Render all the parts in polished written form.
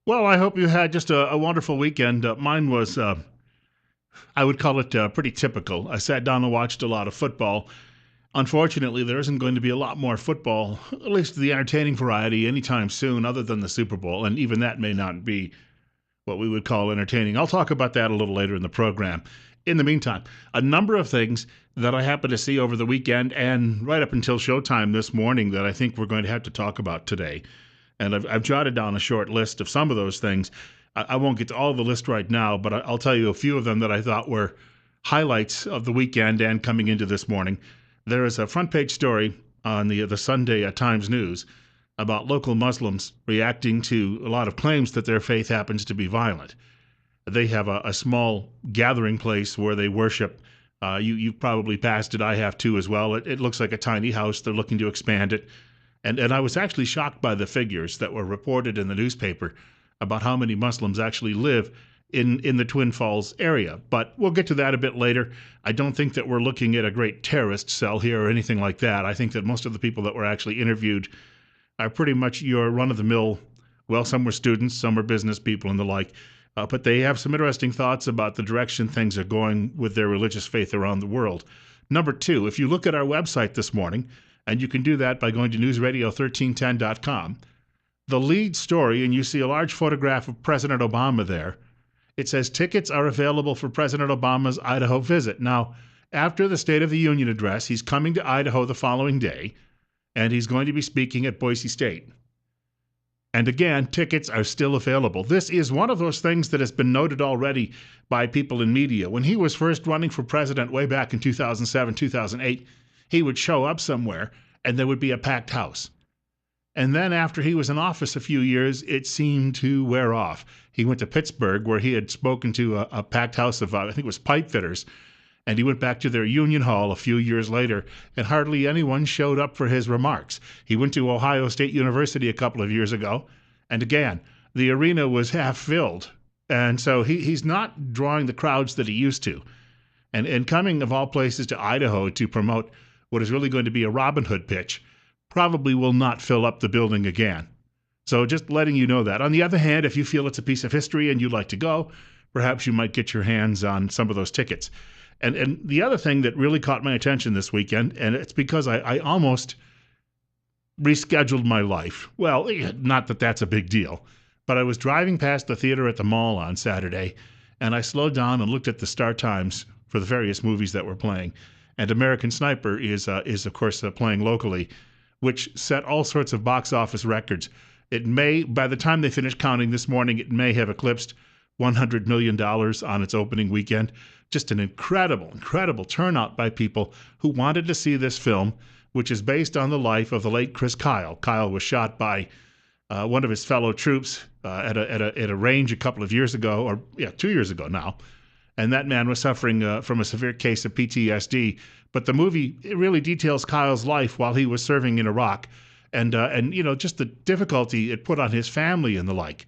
Well, I hope you had just a wonderful weekend. Mine was, I would call it pretty typical. I sat down and watched a lot of football. Unfortunately, there isn't going to be a lot more football, at least the entertaining variety, anytime soon, other than the Super Bowl, and even that may not be what we would call entertaining. I'll talk about that a little later in the program. In the meantime, a number of things that I happened to see over the weekend and right up until showtime this morning that I think we're going to have to talk about today. And I've jotted down a short list of some of those things. I won't get to all of the list right now, but I'll tell you a few of them that I thought were highlights of the weekend and coming into this morning. There is a front page story on the Sunday Times News about local Muslims reacting to a lot of claims that their faith happens to be violent. They have a small gathering place where they worship. You've probably passed it. I have too as well. It looks like a tiny house. They're looking to expand it. And I was actually shocked by the figures that were reported in the newspaper about how many Muslims actually live in the Twin Falls area. But we'll get to that a bit later. I don't think that we're looking at a great terrorist cell here or anything like that. I think that most of the people that were actually interviewed are pretty much your run-of-the-mill, well, some were students, some were business people and the like. But they have some interesting thoughts about the direction things are going with their religious faith around the world. Number two, if you look at our website this morning, and you can do that by going to newsradio1310.com. The lead story, and you see a large photograph of President Obama there. It says tickets are available for President Obama's Idaho visit. Now, after the State of the Union address, he's coming to Idaho the following day, and he's going to be speaking at Boise State. And again, tickets are still available. This is one of those things that has been noted already by people in media. When he was first running for president way back in 2007, 2008, he would show up somewhere and there would be a packed house. And then after he was in office a few years, it seemed to wear off. He went to Pittsburgh where he had spoken to a packed house of, I think it was pipe fitters, and he went back to their Union Hall a few years later, and hardly anyone showed up for his remarks. He went to Ohio State University a couple of years ago, and again, the arena was half filled. And so he's not drawing the crowds that he used to. And coming, of all places, to Idaho to promote what is really going to be a Robin Hood pitch probably will not fill up the building again. So just letting you know that. On the other hand, if you feel it's a piece of history and you'd like to go, perhaps you might get your hands on some of those tickets. And the other thing that really caught my attention this weekend, and it's because I almost rescheduled my life. Well, not that that's a big deal, but I was driving past the theater at the mall on Saturday, and I slowed down and looked at the start times for the various movies that were playing. And American Sniper is of course, playing locally, which set all sorts of box office records. It may, by the time they finish counting this morning, it may have eclipsed $100 million on its opening weekend. Just an incredible, incredible turnout by people who wanted to see this film, which is based on the life of the late Chris Kyle. Kyle was shot by one of his fellow troops at a range a couple of years ago, or 2 years ago now. And that man was suffering from a severe case of PTSD. But the movie, it really details Kyle's life while he was serving in Iraq, and just the difficulty it put on his family and the like.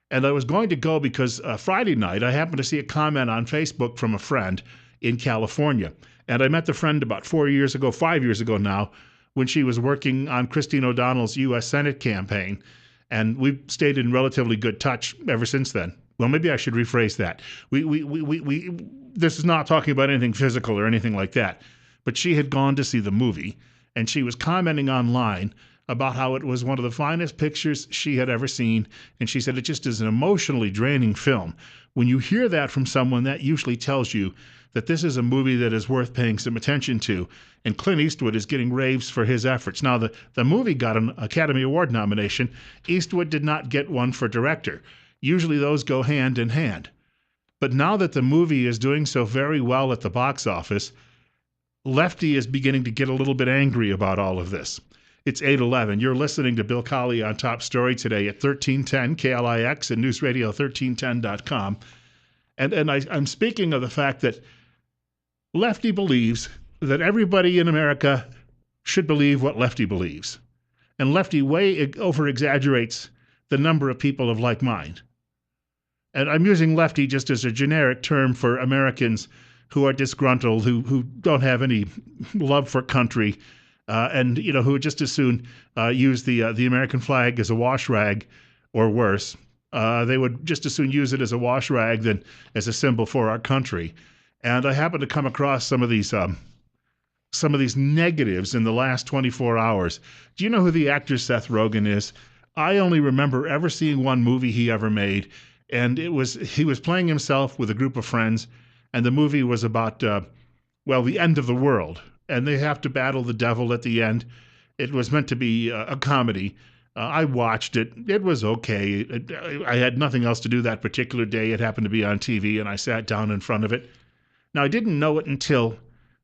And I was going to go because Friday night I happened to see a comment on Facebook from a friend in California. And I met the friend about 5 years ago now, when she was working on Christine O'Donnell's U.S. Senate campaign. And we've stayed in relatively good touch ever since then. Well, maybe I should rephrase that. This is not talking about anything physical or anything like that. But she had gone to see the movie, and she was commenting online about how it was one of the finest pictures she had ever seen. And she said it just is an emotionally draining film. When you hear that from someone, that usually tells you that this is a movie that is worth paying some attention to. And Clint Eastwood is getting raves for his efforts. Now, the movie got an Academy Award nomination. Eastwood did not get one for director. Usually those go hand in hand. But now that the movie is doing so very well at the box office, Lefty is beginning to get a little bit angry about all of this. It's 8:11. You're listening to Bill Colley on Top Story today at 1310 KLIX and newsradio1310.com. And I'm speaking of the fact that Lefty believes that everybody in America should believe what Lefty believes. And Lefty way over-exaggerates the number of people of like mind. And I'm using Lefty just as a generic term for Americans who are disgruntled, who don't have any love for country, and who would just as soon use the American flag as a wash rag, or worse, They would just as soon use it as a wash rag than as a symbol for our country. And I happened to come across some of these negatives in the last 24 hours. Do you know who the actor Seth Rogen is? I only remember ever seeing one movie he ever made, and he was playing himself with a group of friends, and the movie was about the end of the world, and they have to battle the devil at the end. It was meant to be a comedy. I watched it. It was okay. I had nothing else to do that particular day. It happened to be on TV, and I sat down in front of it. Now, I didn't know it until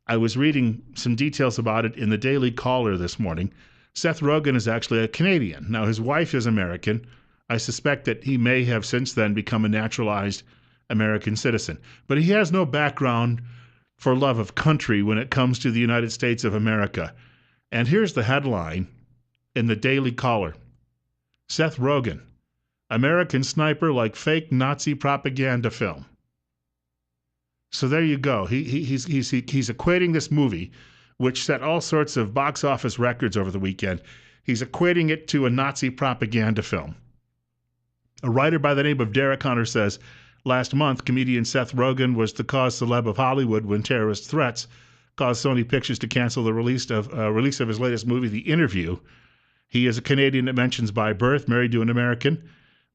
I was reading some details about it in the Daily Caller this morning. Seth Rogen is actually a Canadian. Now, his wife is American. I suspect that he may have since then become a naturalized American citizen. But he has no background for love of country when it comes to the United States of America. And here's the headline in the Daily Caller. Seth Rogen, American sniper like fake Nazi propaganda film. So there you go. He's equating this movie, which set all sorts of box office records over the weekend. He's equating it to a Nazi propaganda film. A writer by the name of Derek Hunter says, last month, comedian Seth Rogen was the cause celeb of Hollywood when terrorist threats caused Sony Pictures to cancel the release of his latest movie, The Interview. He is a Canadian that mentions by birth, married to an American,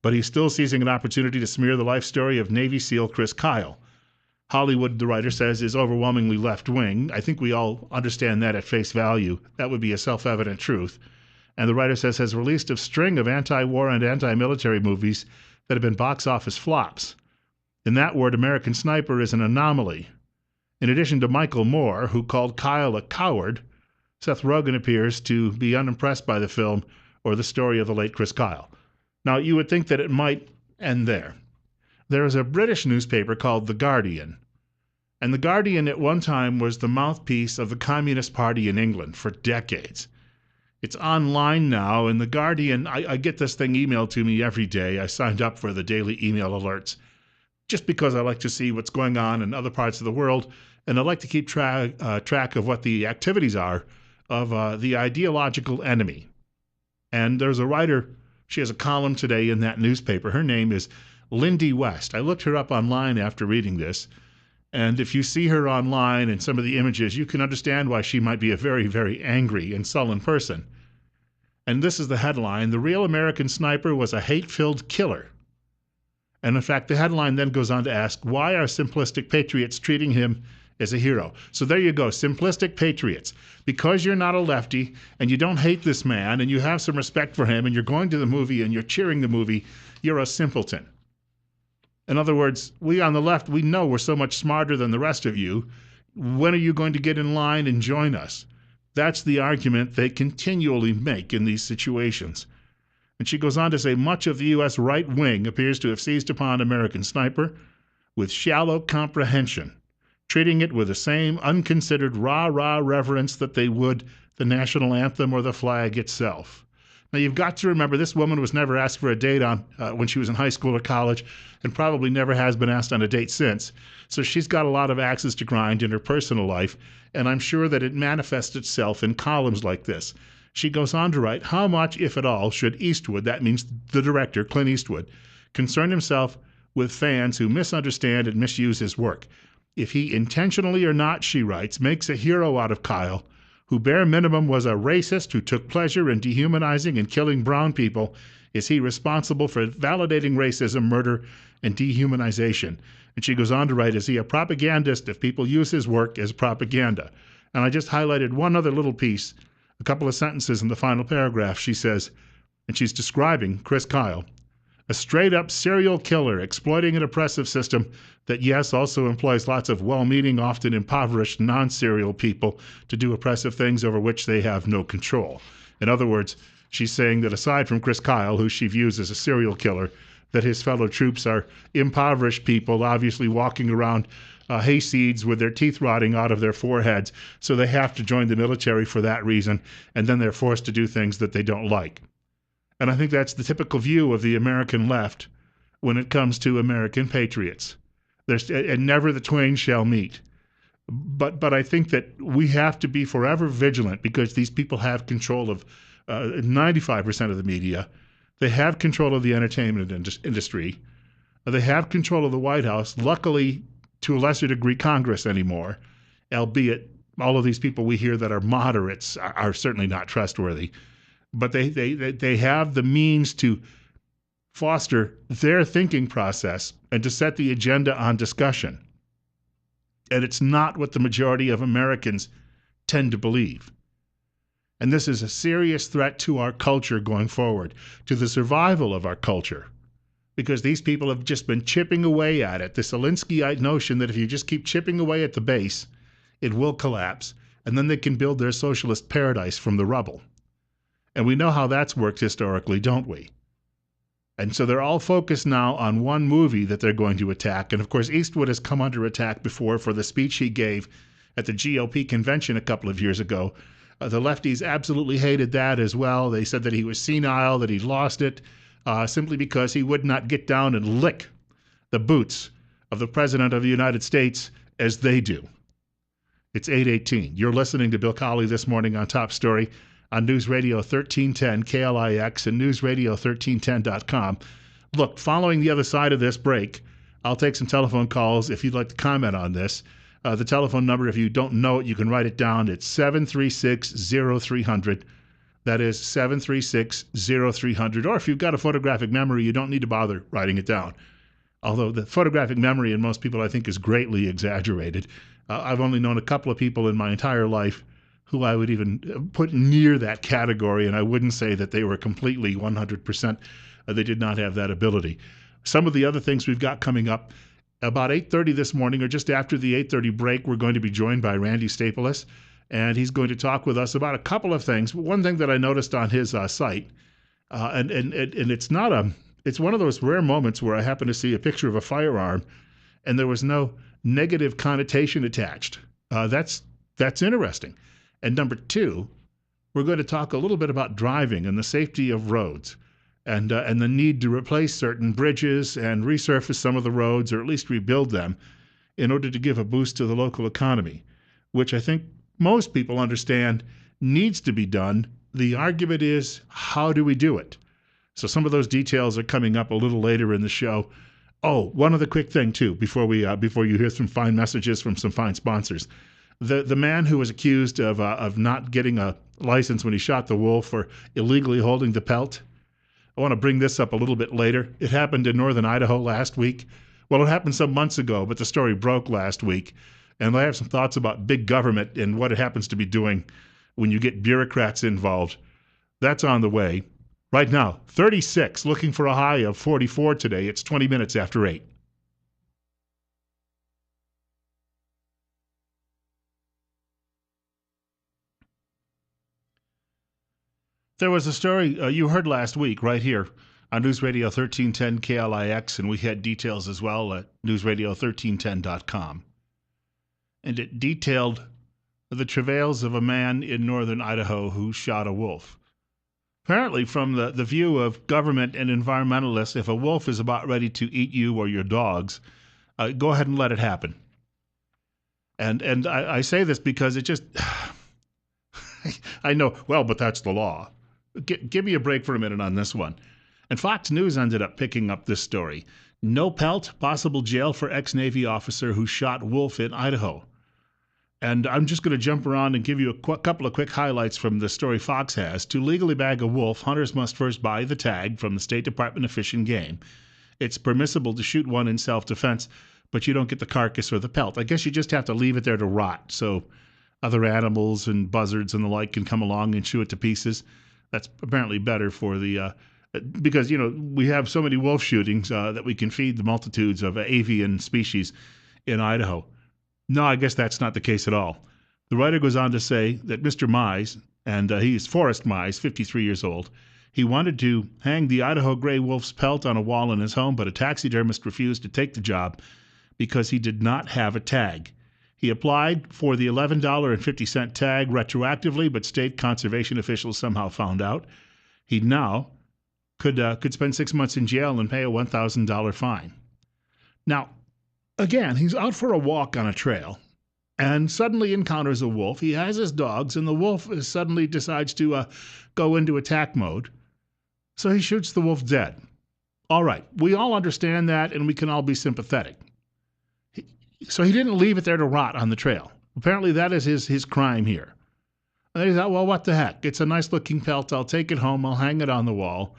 but he's still seizing an opportunity to smear the life story of Navy SEAL Chris Kyle. Hollywood, the writer says, is overwhelmingly left-wing. I think we all understand that at face value. That would be a self-evident truth. And the writer says has released a string of anti-war and anti-military movies that have been box office flops. In that word, American Sniper is an anomaly. In addition to Michael Moore, who called Kyle a coward, Seth Rogen appears to be unimpressed by the film or the story of the late Chris Kyle. Now, you would think that it might end there. There is a British newspaper called The Guardian, and The Guardian at one time was the mouthpiece of the Communist Party in England for decades. It's online now, and The Guardian, I get this thing emailed to me every day. I signed up for the daily email alerts just because I like to see what's going on in other parts of the world, and I like to keep track of what the activities are of the ideological enemy. And there's a writer, she has a column today in that newspaper. Her name is Lindy West. I looked her up online after reading this, and if you see her online and some of the images, you can understand why she might be a very, very angry and sullen person. And this is the headline: The real American sniper was a hate-filled killer. And in fact, the headline then goes on to ask, why are simplistic patriots treating him as a hero? So there you go, simplistic patriots. Because you're not a lefty and you don't hate this man and you have some respect for him and you're going to the movie and you're cheering the movie, you're a simpleton. In other words, we on the left, we know we're so much smarter than the rest of you. When are you going to get in line and join us? That's the argument they continually make in these situations. And she goes on to say, much of the U.S. right wing appears to have seized upon American Sniper with shallow comprehension, treating it with the same unconsidered rah-rah reverence that they would the national anthem or the flag itself. Now, you've got to remember, this woman was never asked for a date on when she was in high school or college, and probably never has been asked on a date since. So she's got a lot of axes to grind in her personal life, and I'm sure that it manifests itself in columns like this. She goes on to write, how much, if at all, should Eastwood, that means the director, Clint Eastwood, concern himself with fans who misunderstand and misuse his work? If he intentionally or not, she writes, makes a hero out of Kyle, who bare minimum was a racist who took pleasure in dehumanizing and killing brown people, is he responsible for validating racism, murder, and dehumanization? And she goes on to write, is he a propagandist if people use his work as propaganda? And I just highlighted one other little piece, a couple of sentences in the final paragraph. She says, and she's describing Chris Kyle, a straight-up serial killer exploiting an oppressive system that, yes, also employs lots of well-meaning, often impoverished, non-serial people to do oppressive things over which they have no control. In other words, she's saying that aside from Chris Kyle, who she views as a serial killer, that his fellow troops are impoverished people, obviously walking around hayseeds with their teeth rotting out of their foreheads, so they have to join the military for that reason, and then they're forced to do things that they don't like. And I think that's the typical view of the American left when it comes to American patriots. And never the twain shall meet. But I think that we have to be forever vigilant because these people have control of 95% of the media. They have control of the entertainment industry. They have control of the White House. Luckily, to a lesser degree, Congress anymore, albeit all of these people we hear that are moderates are certainly not trustworthy. But they have the means to foster their thinking process and to set the agenda on discussion. And it's not what the majority of Americans tend to believe. And this is a serious threat to our culture going forward, to the survival of our culture, because these people have just been chipping away at it. This Alinskyite notion that if you just keep chipping away at the base, it will collapse, and then they can build their socialist paradise from the rubble. And we know how that's worked historically, don't we? And so they're all focused now on one movie that they're going to attack. And of course, Eastwood has come under attack before for the speech he gave at the GOP convention a couple of years ago. The lefties absolutely hated that as well. They said that he was senile, that he'd lost it, simply because he would not get down and lick the boots of the President of the United States as they do. It's 8:18. You're listening to Bill Colley this morning on Top Story on News Radio 1310 KLIX and newsradio1310.com. Look, following the other side of this break, I'll take some telephone calls if you'd like to comment on this. The telephone number, if you don't know it, you can write it down. It's 736-0300. That is 736-0300. Or if you've got a photographic memory, you don't need to bother writing it down. Although the photographic memory in most people, I think, is greatly exaggerated. I've only known a couple of people in my entire life who I would even put near that category, and I wouldn't say that they were completely 100%. They did not have that ability. Some of the other things we've got coming up, about 8:30 this morning, or just after the 8:30 break, we're going to be joined by Randy Staples, and he's going to talk with us about a couple of things. One thing that I noticed on his site, and it's one of those rare moments where I happen to see a picture of a firearm, and there was no negative connotation attached. That's interesting. And number two, we're going to talk a little bit about driving and the safety of roads, and the need to replace certain bridges and resurface some of the roads, or at least rebuild them, in order to give a boost to the local economy, which I think most people understand needs to be done. The argument is, how do we do it? So some of those details are coming up a little later in the show. Oh, one other quick thing too, before you hear some fine messages from some fine sponsors. The man who was accused of not getting a license when he shot the wolf for illegally holding the pelt, I want to bring this up a little bit later. It happened in northern Idaho last week. Well, it happened some months ago, but the story broke last week. And I have some thoughts about big government and what it happens to be doing when you get bureaucrats involved. That's on the way. Right now, 36, looking for a high of 44 today. It's 20 minutes after 8. There was a story you heard last week right here on News Radio 1310 KLIX, and we had details as well at newsradio1310.com. And it detailed the travails of a man in northern Idaho who shot a wolf. Apparently, from the view of government and environmentalists, if a wolf is about ready to eat you or your dogs, go ahead and let it happen. And I say this because it just, I know, well, but that's the law. Give me a break for a minute on this one. And Fox News ended up picking up this story. No pelt, possible jail for ex-Navy officer who shot wolf in Idaho. And I'm just going to jump around and give you a couple of quick highlights from the story Fox has. To legally bag a wolf, hunters must first buy the tag from the State Department of Fish and Game. It's permissible to shoot one in self-defense, but you don't get the carcass or the pelt. I guess you just have to leave it there to rot, so other animals and buzzards and the like can come along and chew it to pieces. That's apparently better for the because, we have so many wolf shootings that we can feed the multitudes of avian species in Idaho. No, I guess that's not the case at all. The writer goes on to say that Mr. Mize, and he's Forrest Mize, 53 years old, he wanted to hang the Idaho gray wolf's pelt on a wall in his home, but a taxidermist refused to take the job because he did not have a tag. He applied for the $11.50 tag retroactively, but state conservation officials somehow found out. He now could spend 6 months in jail and pay a $1,000 fine. Now, again, he's out for a walk on a trail and suddenly encounters a wolf. He has his dogs, and the wolf suddenly decides to go into attack mode. So he shoots the wolf dead. All right, we all understand that, and we can all be sympathetic. So he didn't leave it there to rot on the trail. Apparently that is his crime here. And he thought, well, what the heck? It's a nice-looking pelt. I'll take it home. I'll hang it on the wall.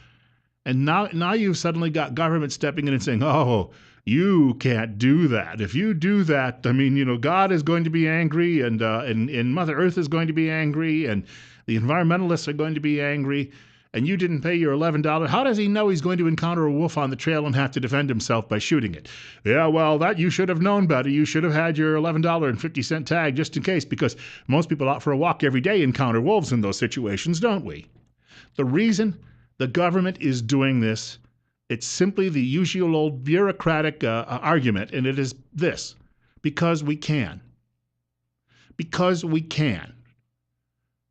And now you've suddenly got government stepping in and saying, oh, you can't do that. If you do that, I mean, God is going to be angry, and Mother Earth is going to be angry, and the environmentalists are going to be angry, and you didn't pay your $11. How does he know he's going to encounter a wolf on the trail and have to defend himself by shooting it? Yeah, well, that you should have known better. You should have had your $11.50 tag just in case, because most people out for a walk every day encounter wolves in those situations, don't we? The reason the government is doing this, it's simply the usual old bureaucratic argument, and it is this: because we can. Because we can.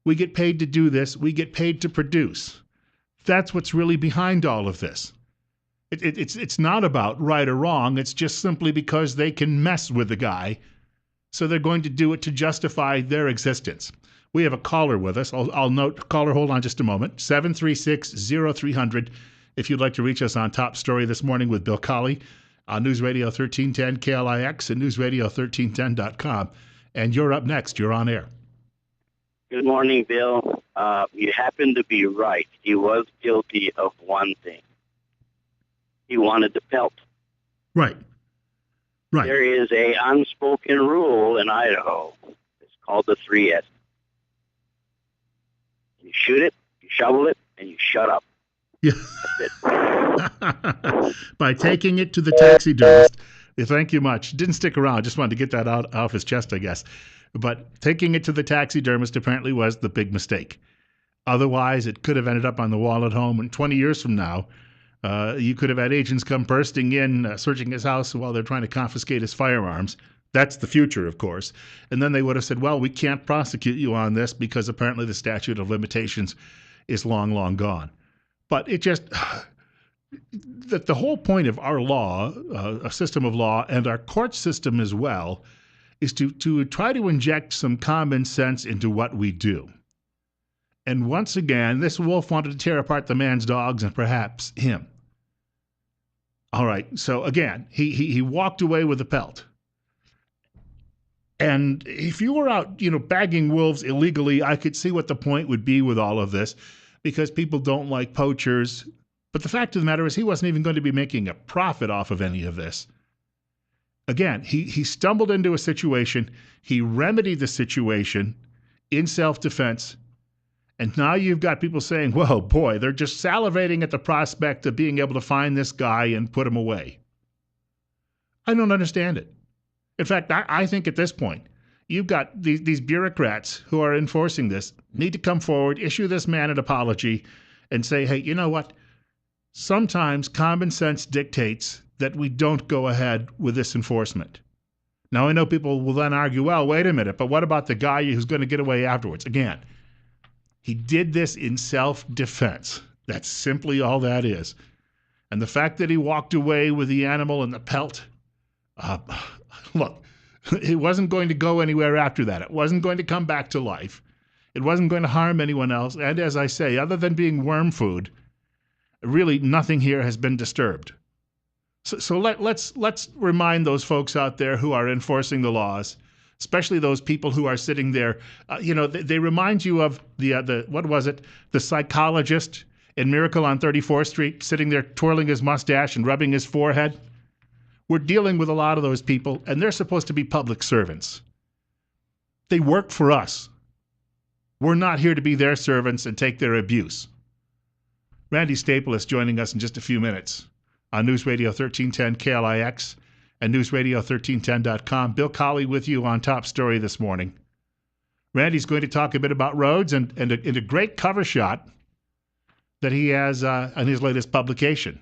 We get paid to do this. We get paid to produce. That's what's really behind all of this. It's not about right or wrong. It's just simply because they can mess with the guy, so they're going to do it to justify their existence. We have a caller with us. I'll note, caller, hold on just a moment. 736-0300 if you'd like to reach us on Top Story this morning with Bill Colley on News Radio 1310 KLIX and newsradio1310.com. And you're up next. You're on air. Good morning, Bill. You happen to be right. He was guilty of one thing. He wanted the pelt. Right. Right. There is a unspoken rule in Idaho. It's called the 3S. You shoot it, you shovel it, and you shut up. Yeah. By taking it to the taxidermist. Thank you much. Didn't stick around. Just wanted to get that out off his chest, I guess. But taking it to the taxidermist apparently was the big mistake. Otherwise, it could have ended up on the wall at home. And 20 years from now, you could have had agents come bursting in, searching his house while they're trying to confiscate his firearms. That's the future, of course. And then they would have said, well, we can't prosecute you on this because apparently the statute of limitations is long, long gone. But it just, the whole point of our law, a system of law, and our court system as well, is to try to inject some common sense into what we do. And once again, this wolf wanted to tear apart the man's dogs and perhaps him. All right, so again, he walked away with the pelt. And if you were out, bagging wolves illegally, I could see what the point would be with all of this, because people don't like poachers. But the fact of the matter is he wasn't even going to be making a profit off of any of this. Again, he stumbled into a situation, he remedied the situation in self-defense, and now you've got people saying, well, boy, they're just salivating at the prospect of being able to find this guy and put him away. I don't understand it. In fact, I think at this point, you've got these bureaucrats who are enforcing this need to come forward, issue this man an apology, and say, hey, you know what? Sometimes common sense dictates that we don't go ahead with this enforcement. Now, I know people will then argue, well, wait a minute, but what about the guy who's going to get away afterwards? Again, he did this in self-defense. That's simply all that is. And the fact that he walked away with the animal and the pelt, look, it wasn't going to go anywhere after that. It wasn't going to come back to life. It wasn't going to harm anyone else. And as I say, other than being worm food, really nothing here has been disturbed. So let's remind those folks out there who are enforcing the laws, especially those people who are sitting there. They remind you of the what was it? The psychologist in Miracle on 34th Street, sitting there twirling his mustache and rubbing his forehead. We're dealing with a lot of those people, and they're supposed to be public servants. They work for us. We're not here to be their servants and take their abuse. Randy Staple is joining us in just a few minutes on News Radio 1310 KLIX and newsradio1310.com. Bill Colley with you on Top Story this morning. Randy's going to talk a bit about roads and a great cover shot that he has on his latest publication.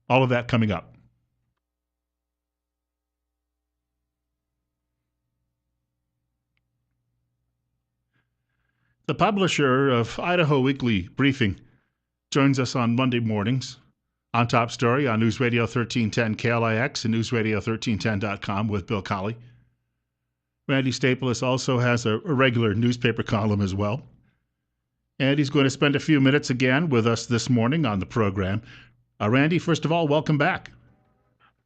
All of that coming up. The publisher of Idaho Weekly Briefing joins us on Monday mornings on Top Story on News Radio 1310 KLIX and newsradio1310.com with Bill Colley. Randy Staples also has a regular newspaper column as well. And he's going to spend a few minutes again with us this morning on the program. Randy, first of all, welcome back.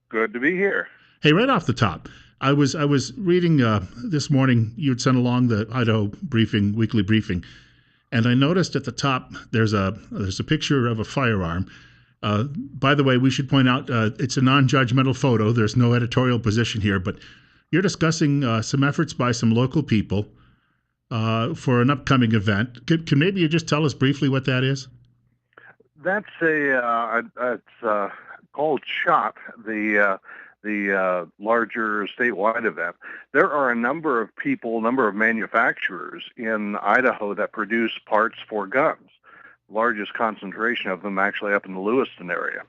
Good to be here. Hey, right off the top, I was reading this morning. You had sent along the Idaho briefing, weekly briefing, and I noticed at the top there's a picture of a firearm. By the way, we should point out it's a non-judgmental photo. There's no editorial position here, but you're discussing some efforts by some local people for an upcoming event. Can maybe you just tell us briefly what that is? That's it's called SHOT, the larger statewide event. There are a number of people, a number of manufacturers in Idaho that produce parts for guns. Largest concentration of them actually up in the Lewiston area.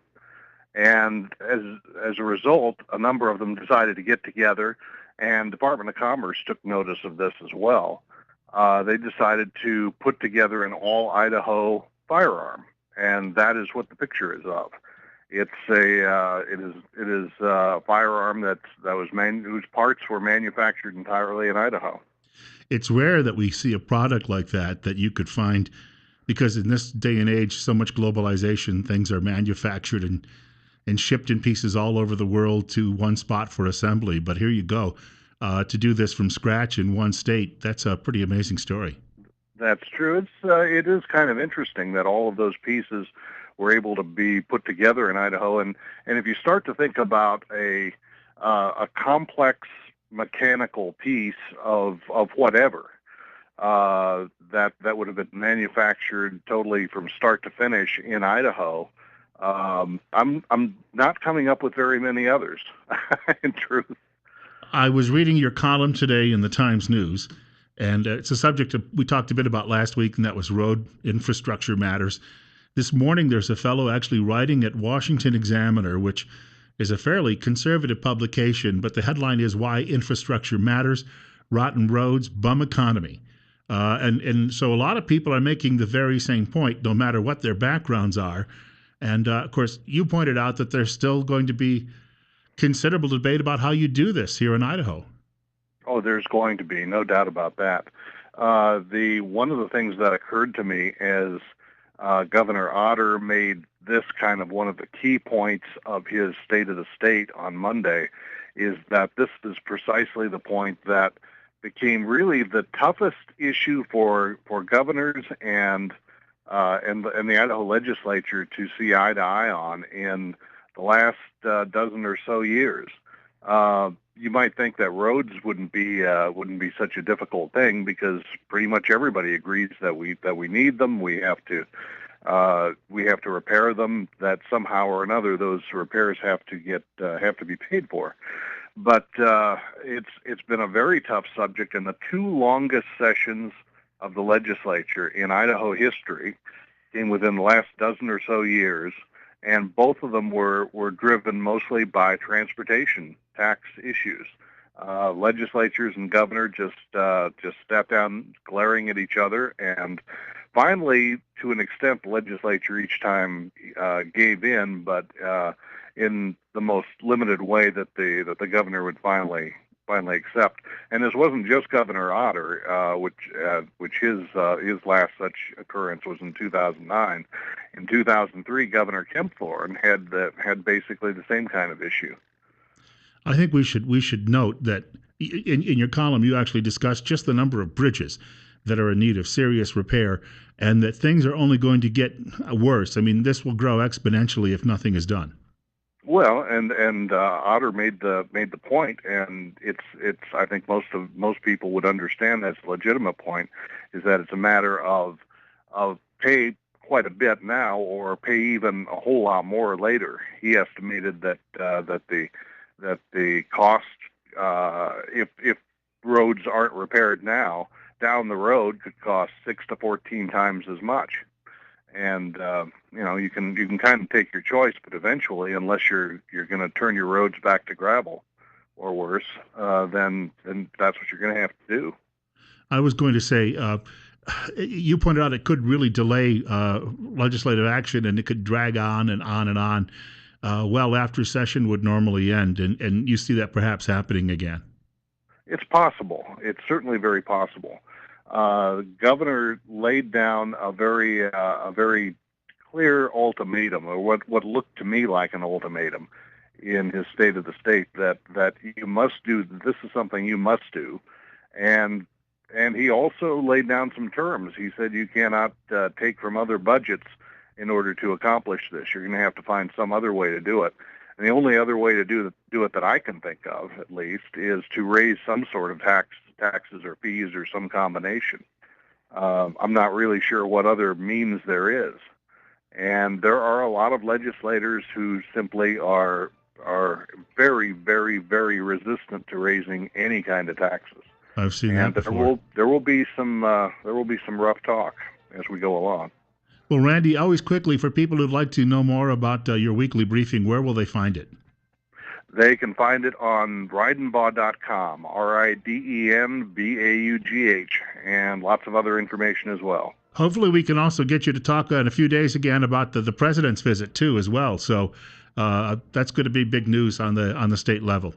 And as a result, a number of them decided to get together, and Department of Commerce took notice of this as well. They decided to put together an all Idaho firearm, and that is what the picture is of. It's a firearm whose parts were manufactured entirely in Idaho. It's rare that we see a product like that you could find, because in this day and age, so much globalization, things are manufactured and shipped in pieces all over the world to one spot for assembly. But here you go. To do this from scratch in one state, that's a pretty amazing story. That's true. It is kind of interesting that all of those pieces were able to be put together in Idaho. And if you start to think about a complex mechanical piece of whatever that would have been manufactured totally from start to finish in Idaho, I'm not coming up with very many others. In truth. I was reading your column today in the Times News, and it's a subject we talked a bit about last week, and that was road infrastructure matters. This morning, there's a fellow actually writing at Washington Examiner, which is a fairly conservative publication, but the headline is "Why Infrastructure Matters: Rotten Roads, Bum Economy." And so a lot of people are making the very same point, no matter what their backgrounds are. And of course, you pointed out that there's still going to be considerable debate about how you do this here in Idaho. Oh, there's going to be no doubt about that. One of the things that occurred to me as Governor Otter made this kind of one of the key points of his State of the State on Monday is that this is precisely the point that became really the toughest issue for governors and the Idaho legislature to see eye to eye on in the last dozen or so years. You might think that roads wouldn't be such a difficult thing because pretty much everybody agrees that we need them. We have to repair them. That somehow or another those repairs have to be paid for. But it's been a very tough subject, and the two longest sessions of the legislature in Idaho history came within the last dozen or so years, and both of them were driven mostly by transportation tax issues. Legislatures and governor just sat down glaring at each other, and finally, to an extent, the legislature each time gave in, but in the most limited way that the governor would finally accept. And this wasn't just Governor Otter, which his last such occurrence was in 2009. In 2003, Governor Kempthorne had basically the same kind of issue. I think we should note that in your column you actually discussed just the number of bridges that are in need of serious repair, and that things are only going to get worse. I mean, this will grow exponentially if nothing is done. Well, and Otter made the point, and it's I think most people would understand that's a legitimate point, is that it's a matter of pay quite a bit now or pay even a whole lot more later. He estimated that the cost if roads aren't repaired now, down the road could cost 6 to 14 times as much. And you can kind of take your choice, but eventually, unless you're going to turn your roads back to gravel or worse, then that's what you're going to have to do. I was going to say, you pointed out it could really delay legislative action, and it could drag on and on and on. Well after session would normally end, and you see that perhaps happening again. It's possible. It's certainly very possible. The governor laid down a very clear ultimatum, or what looked to me like an ultimatum, in his State of the State, that you must do. This is something you must do, and he also laid down some terms. He said you cannot take from other budgets in order to accomplish this. You're going to have to find some other way to do it. And the only other way to do it that I can think of, at least, is to raise some sort of taxes or fees or some combination. I'm not really sure what other means there is. And there are a lot of legislators who simply are very, very, very resistant to raising any kind of taxes. I've seen that before. There will be some rough talk as we go along. Well, Randy, always quickly, for people who'd like to know more about your weekly briefing, where will they find it? They can find it on ridenbaugh.com, RIDENBAUGH, and lots of other information as well. Hopefully we can also get you to talk in a few days again about the president's visit, too, as well. So that's going to be big news on the state level.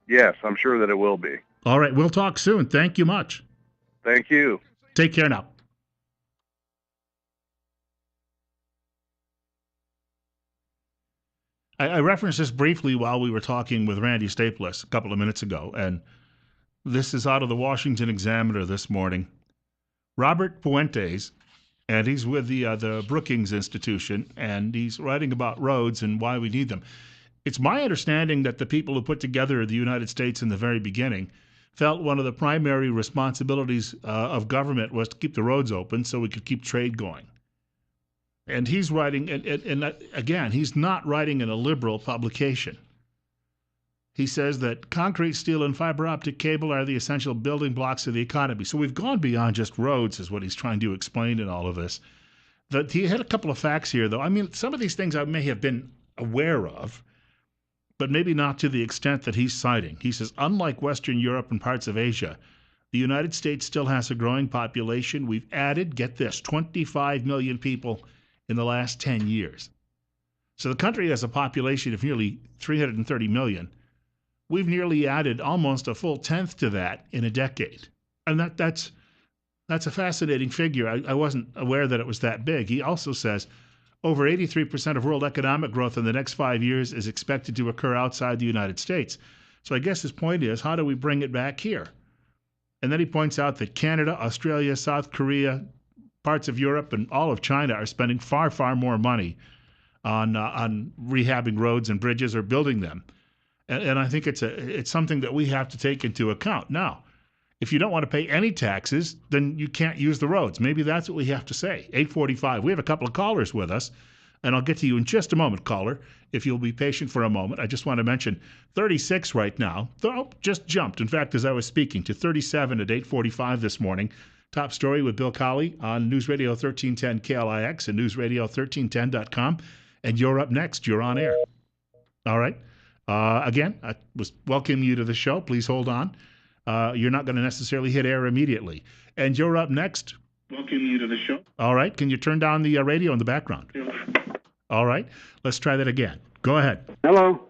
Yes, I'm sure that it will be. All right, we'll talk soon. Thank you much. Thank you. Take care now. I referenced this briefly while we were talking with Randy Staples a couple of minutes ago, and this is out of the Washington Examiner this morning. Robert Puentes, and he's with the Brookings Institution, and he's writing about roads and why we need them. It's my understanding that the people who put together the United States in the very beginning felt one of the primary responsibilities of government was to keep the roads open so we could keep trade going. And he's writing, and again, he's not writing in a liberal publication. He says that concrete, steel, and fiber optic cable are the essential building blocks of the economy. So we've gone beyond just roads, is what he's trying to explain in all of this. He had a couple of facts here, though. I mean, some of these things I may have been aware of, but maybe not to the extent that he's citing. He says, unlike Western Europe and parts of Asia, the United States still has a growing population. We've added, get this, 25 million people in the last 10 years. So the country has a population of nearly 330 million. We've nearly added almost a full tenth to that in a decade. And that's a fascinating figure. I wasn't aware that it was that big. He also says over 83% of world economic growth in the next 5 years is expected to occur outside the United States. So I guess his point is, how do we bring it back here? And then he points out that Canada, Australia, South Korea, parts of Europe, and all of China are spending far, far more money on rehabbing roads and bridges or building them. And I think it's something that we have to take into account. Now, if you don't want to pay any taxes, then you can't use the roads. Maybe that's what we have to say. 8:45. We have a couple of callers with us, and I'll get to you in just a moment, caller, if you'll be patient for a moment. I just want to mention 36 right now. Just jumped, in fact, as I was speaking, to 37 at 8:45 this morning. Top story with Bill Colley on News Radio 1310 KLIX and newsradio1310.com. And you're up next. You're on air. All right. Again, I was welcoming you to the show. Please hold on. You're not going to necessarily hit air immediately. And you're up next. Welcome you to the show. All right. Can you turn down the radio in the background? Yeah. All right. Let's try that again. Go ahead. Hello.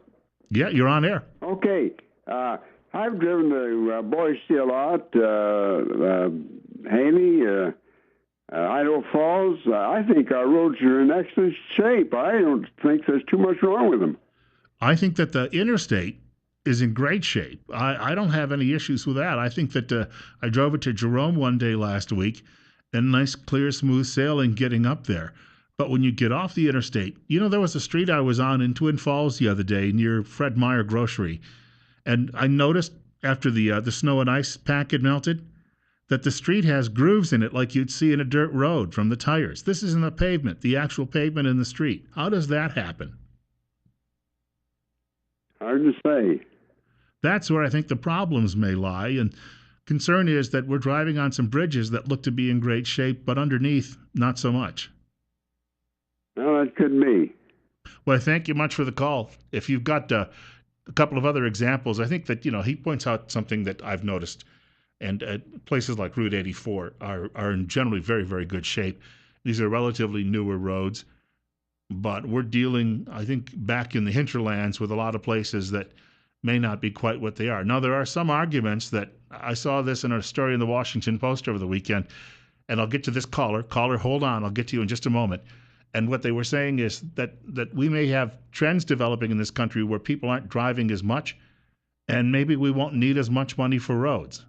Yeah, you're on air. Okay. I've driven to Boise a lot, Haney, Idaho Falls. I think our roads are in excellent shape. I don't think there's too much wrong with them. I think that the interstate is in great shape. I don't have any issues with that. I think that I drove it to Jerome one day last week, and nice, clear, smooth sailing getting up there. But when you get off the interstate, there was a street I was on in Twin Falls the other day near Fred Meyer Grocery, and I noticed after the snow and ice pack had melted that the street has grooves in it like you'd see in a dirt road from the tires. This isn't the pavement, the actual pavement in the street. How does that happen? Hard to say. That's where I think the problems may lie, and concern is that we're driving on some bridges that look to be in great shape, but underneath, not so much. Well, that could be. Well, thank you much for the call. If you've got a couple of other examples, I think that, he points out something that I've noticed, and places like Route 84 are in generally very, very good shape. These are relatively newer roads, but we're dealing, I think, back in the hinterlands with a lot of places that may not be quite what they are. Now, there are some arguments that I saw this in a story in the Washington Post over the weekend, and I'll get to this caller. Caller, hold on. I'll get to you in just a moment. And what they were saying is that we may have trends developing in this country where people aren't driving as much, and maybe we won't need as much money for roads.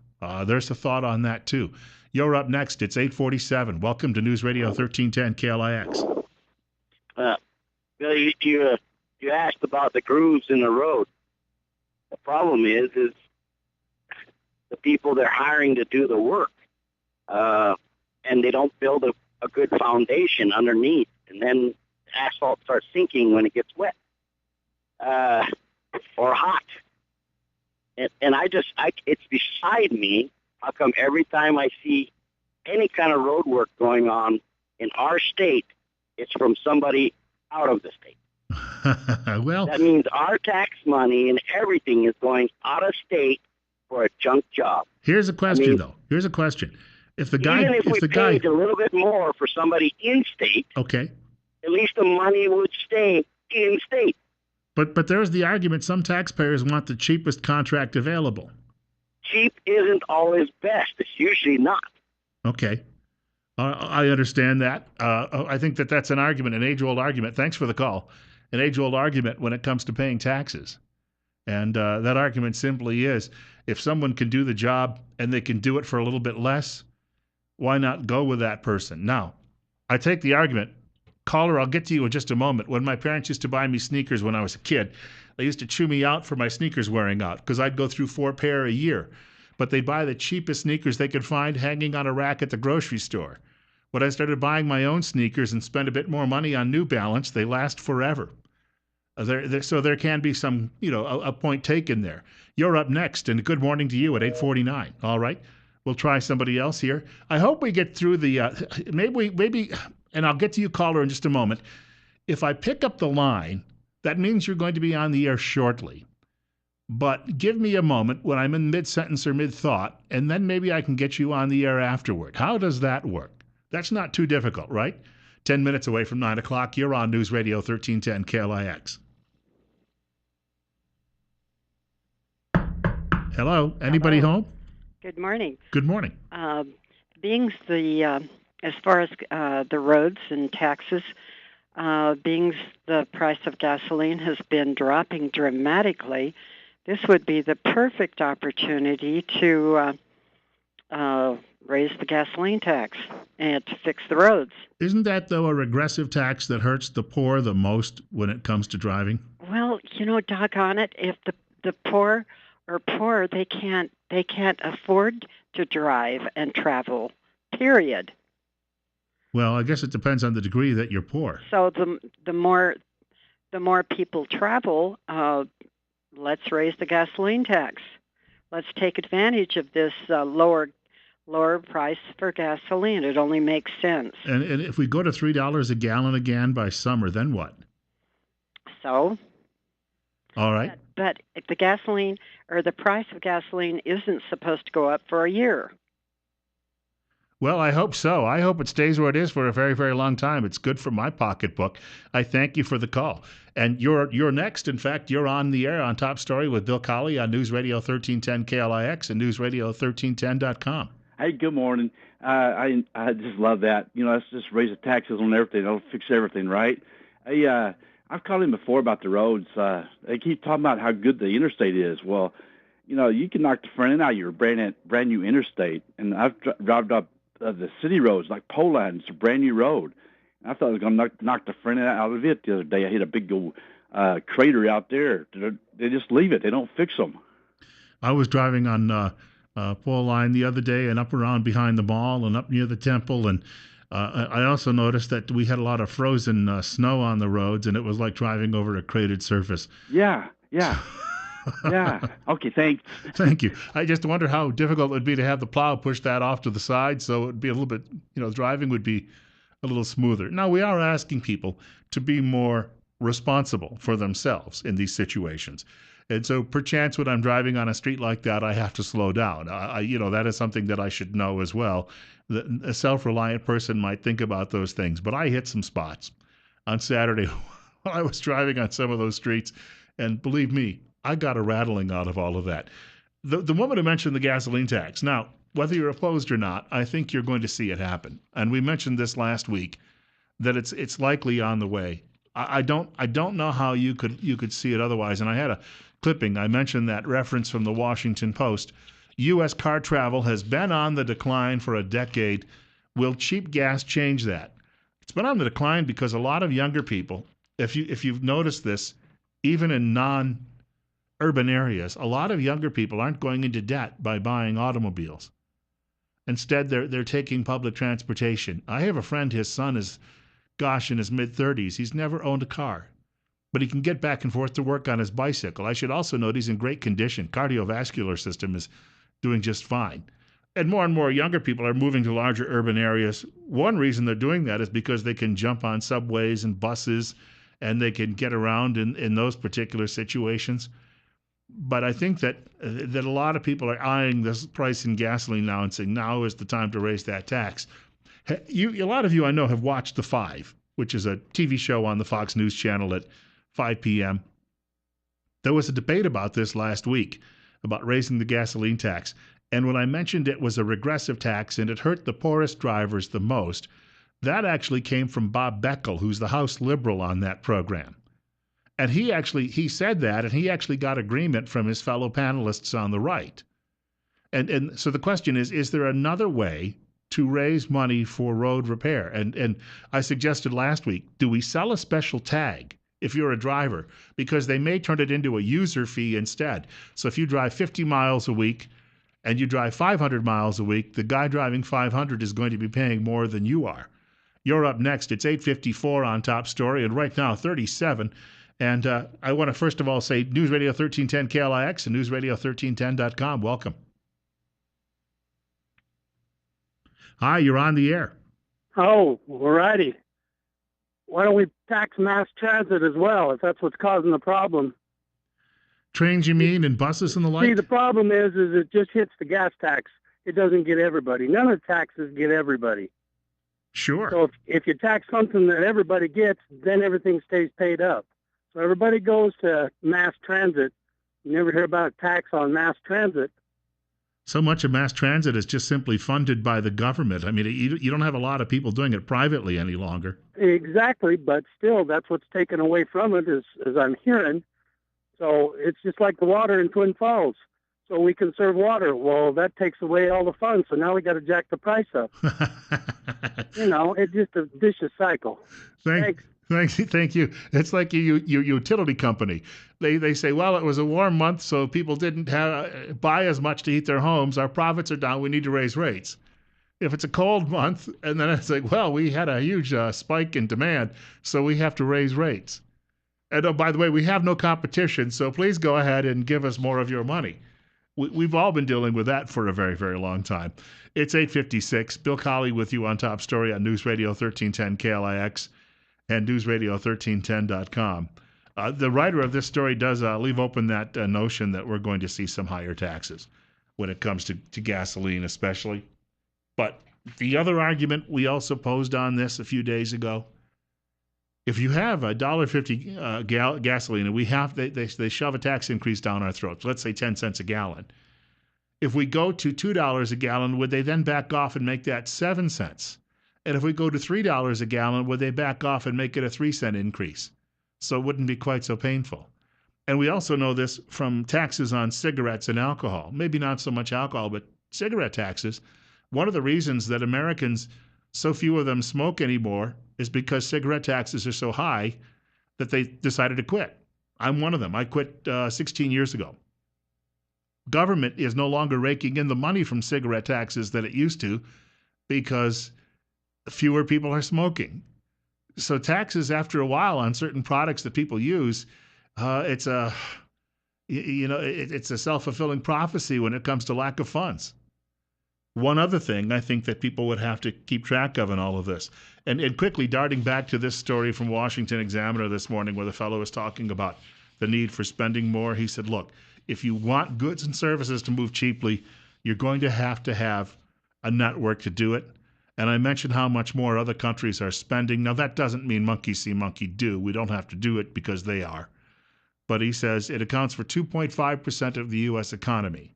There's a thought on that, too. You're up next. It's 8:47. Welcome to News Radio 1310 KLIX. Bill, you asked about the grooves in the road. The problem is the people they're hiring to do the work, and they don't build a good foundation underneath, and then asphalt starts sinking when it gets wet or hot. And it's beside me. How come every time I see any kind of road work going on in our state, it's from somebody out of the state? Well, that means our tax money and everything is going out of state for a junk job. Here's a question, though. Here's a question. If the guy, even if we paid a little bit more for somebody in state, okay, at least the money would stay in state. But there's the argument. Some taxpayers want the cheapest contract available. Cheap isn't always best. It's usually not. Okay. I understand that. I think that's an argument, an age-old argument. Thanks for the call. An age-old argument when it comes to paying taxes. And that argument simply is, if someone can do the job and they can do it for a little bit less, why not go with that person? Now, I take the argument. Caller, I'll get to you in just a moment. When my parents used to buy me sneakers when I was a kid, they used to chew me out for my sneakers wearing out because I'd go through 4 pair a year. But they'd buy the cheapest sneakers they could find hanging on a rack at the grocery store. When I started buying my own sneakers and spent a bit more money on New Balance, they last forever. So there can be some, a point taken there. You're up next, and good morning to you at 8:49. All right, we'll try somebody else here. I hope we get through the maybe, and I'll get to you, caller, in just a moment. If I pick up the line, that means you're going to be on the air shortly. But give me a moment when I'm in mid-sentence or mid-thought, and then maybe I can get you on the air afterward. How does that work? That's not too difficult, right? 10 minutes away from 9 o'clock, you're on News Radio 1310 KLIX. Hello? Anybody home? Good morning. Good morning. Being as far as the roads and taxes, being the price of gasoline has been dropping dramatically, this would be the perfect opportunity to raise the gasoline tax and to fix the roads. Isn't that, though, a regressive tax that hurts the poor the most when it comes to driving? Well, doggone it, if the poor are poor, they can't afford to drive and travel, period. Well, I guess it depends on the degree that you're poor. So the more people travel, let's raise the gasoline tax. Let's take advantage of this lower price for gasoline. It only makes sense. And if we go to $3 a gallon again by summer, then what? So? All right. But the gasoline or the price of gasoline isn't supposed to go up for a year. Well, I hope so. I hope it stays where it is for a very, very long time. It's good for my pocketbook. I thank you for the call. And you're next. In fact, you're on the air on Top Story with Bill Colley on News Radio 1310 KLIX and newsradio1310.com. Hey, good morning. I just love that. Let's just raise the taxes on everything. It'll fix everything, right? I've called him before about the roads. They keep talking about how good the interstate is. Well, you can knock the front end out of your brand new interstate. And I've driven up the city roads like Poland. It's a brand new road. And I thought I was going to knock the front end out of it the other day. I hit a big old crater out there. They just leave it. They don't fix them. I was driving on Pole Line the other day and up around behind the mall and up near the temple. And I also noticed that we had a lot of frozen snow on the roads, and it was like driving over a cratered surface. Yeah. Yeah. Okay, thanks. Thank you. I just wonder how difficult it would be to have the plow push that off to the side, so it would be a little bit, driving would be a little smoother. Now, we are asking people to be more responsible for themselves in these situations. And so perchance when I'm driving on a street like that, I have to slow down. That is something that I should know as well. A self-reliant person might think about those things. But I hit some spots on Saturday while I was driving on some of those streets. And believe me, I got a rattling out of all of that. The woman who mentioned the gasoline tax. Now, whether you're opposed or not, I think you're going to see it happen. And we mentioned this last week that it's likely on the way. I don't know how you could see it otherwise. And I had a clipping. I mentioned that reference from the Washington Post. U.S. car travel has been on the decline for a decade. Will cheap gas change that? It's been on the decline because a lot of younger people, if you've noticed this, even in non-urban areas, a lot of younger people aren't going into debt by buying automobiles. Instead, they're taking public transportation. I have a friend, his son is, gosh, in his mid-30s. He's never owned a car, but he can get back and forth to work on his bicycle. I should also note he's in great condition. Cardiovascular system is doing just fine. And more younger people are moving to larger urban areas. One reason they're doing that is because they can jump on subways and buses and they can get around in those particular situations. But I think that a lot of people are eyeing this price in gasoline now and saying now is the time to raise that tax. A lot of you I know have watched The Five, which is a TV show on the Fox News Channel at 5 p.m. There was a debate about this last week, about raising the gasoline tax. And when I mentioned it was a regressive tax and it hurt the poorest drivers the most, that actually came from Bob Beckel, who's the House Liberal on that program. And he said that, and he actually got agreement from his fellow panelists on the right. And so the question is there another way to raise money for road repair? And I suggested last week, do we sell a special tag if you're a driver? Because they may turn it into a user fee instead. So if you drive 50 miles a week and you drive 500 miles a week, the guy driving 500 is going to be paying more than you are. You're up next. It's 8:54 on Top Story, and right now 37. And I want to first of all say News Radio 1310 KLIX and newsradio1310.com. Welcome. Hi, you're on the air. Oh, all righty. Why don't we tax mass transit as well, if that's what's causing the problem? Trains, you mean, and buses and the like? See, the problem is it just hits the gas tax. It doesn't get everybody. None of the taxes get everybody. Sure. So if you tax something that everybody gets, then everything stays paid up. So everybody goes to mass transit. You never hear about a tax on mass transit. So much of mass transit is just simply funded by the government. I mean, you don't have a lot of people doing it privately any longer. Exactly, but still, that's what's taken away from it, as I'm hearing. So it's just like the water in Twin Falls. So we conserve water. Well, that takes away all the fun. So now we got to jack the price up. It's just a vicious cycle. Thanks. Thank you. It's like your utility company. They say, well, it was a warm month, so people didn't buy as much to heat their homes. Our profits are down. We need to raise rates. If it's a cold month, and then it's like, well, we had a huge spike in demand, so we have to raise rates. And oh, by the way, we have no competition, so please go ahead and give us more of your money. We've all been dealing with that for a very, very long time. It's 8:56. Bill Colley with you on Top Story on News Radio 1310 KLIX and newsradio1310.com. The writer of this story does leave open that notion that we're going to see some higher taxes when it comes to gasoline especially. But the other argument we also posed on this a few days ago, if you have $1.50 gasoline and they shove a tax increase down our throats, let's say 10 cents a gallon. If we go to $2 a gallon, would they then back off and make that 7 cents? And if we go to $3 a gallon, would they back off and make it a 3-cent increase? So it wouldn't be quite so painful. And we also know this from taxes on cigarettes and alcohol. Maybe not so much alcohol, but cigarette taxes. One of the reasons that Americans, so few of them smoke anymore, is because cigarette taxes are so high that they decided to quit. I'm one of them. I quit 16 years ago. Government is no longer raking in the money from cigarette taxes that it used to because fewer people are smoking. So taxes, after a while, on certain products that people use, it's a self-fulfilling prophecy when it comes to lack of funds. One other thing I think that people would have to keep track of in all of this, and quickly darting back to this story from Washington Examiner this morning where the fellow was talking about the need for spending more. He said, look, if you want goods and services to move cheaply, you're going to have a network to do it. And I mentioned how much more other countries are spending. Now, that doesn't mean monkey see, monkey do. We don't have to do it because they are. But he says it accounts for 2.5% of the U.S. economy.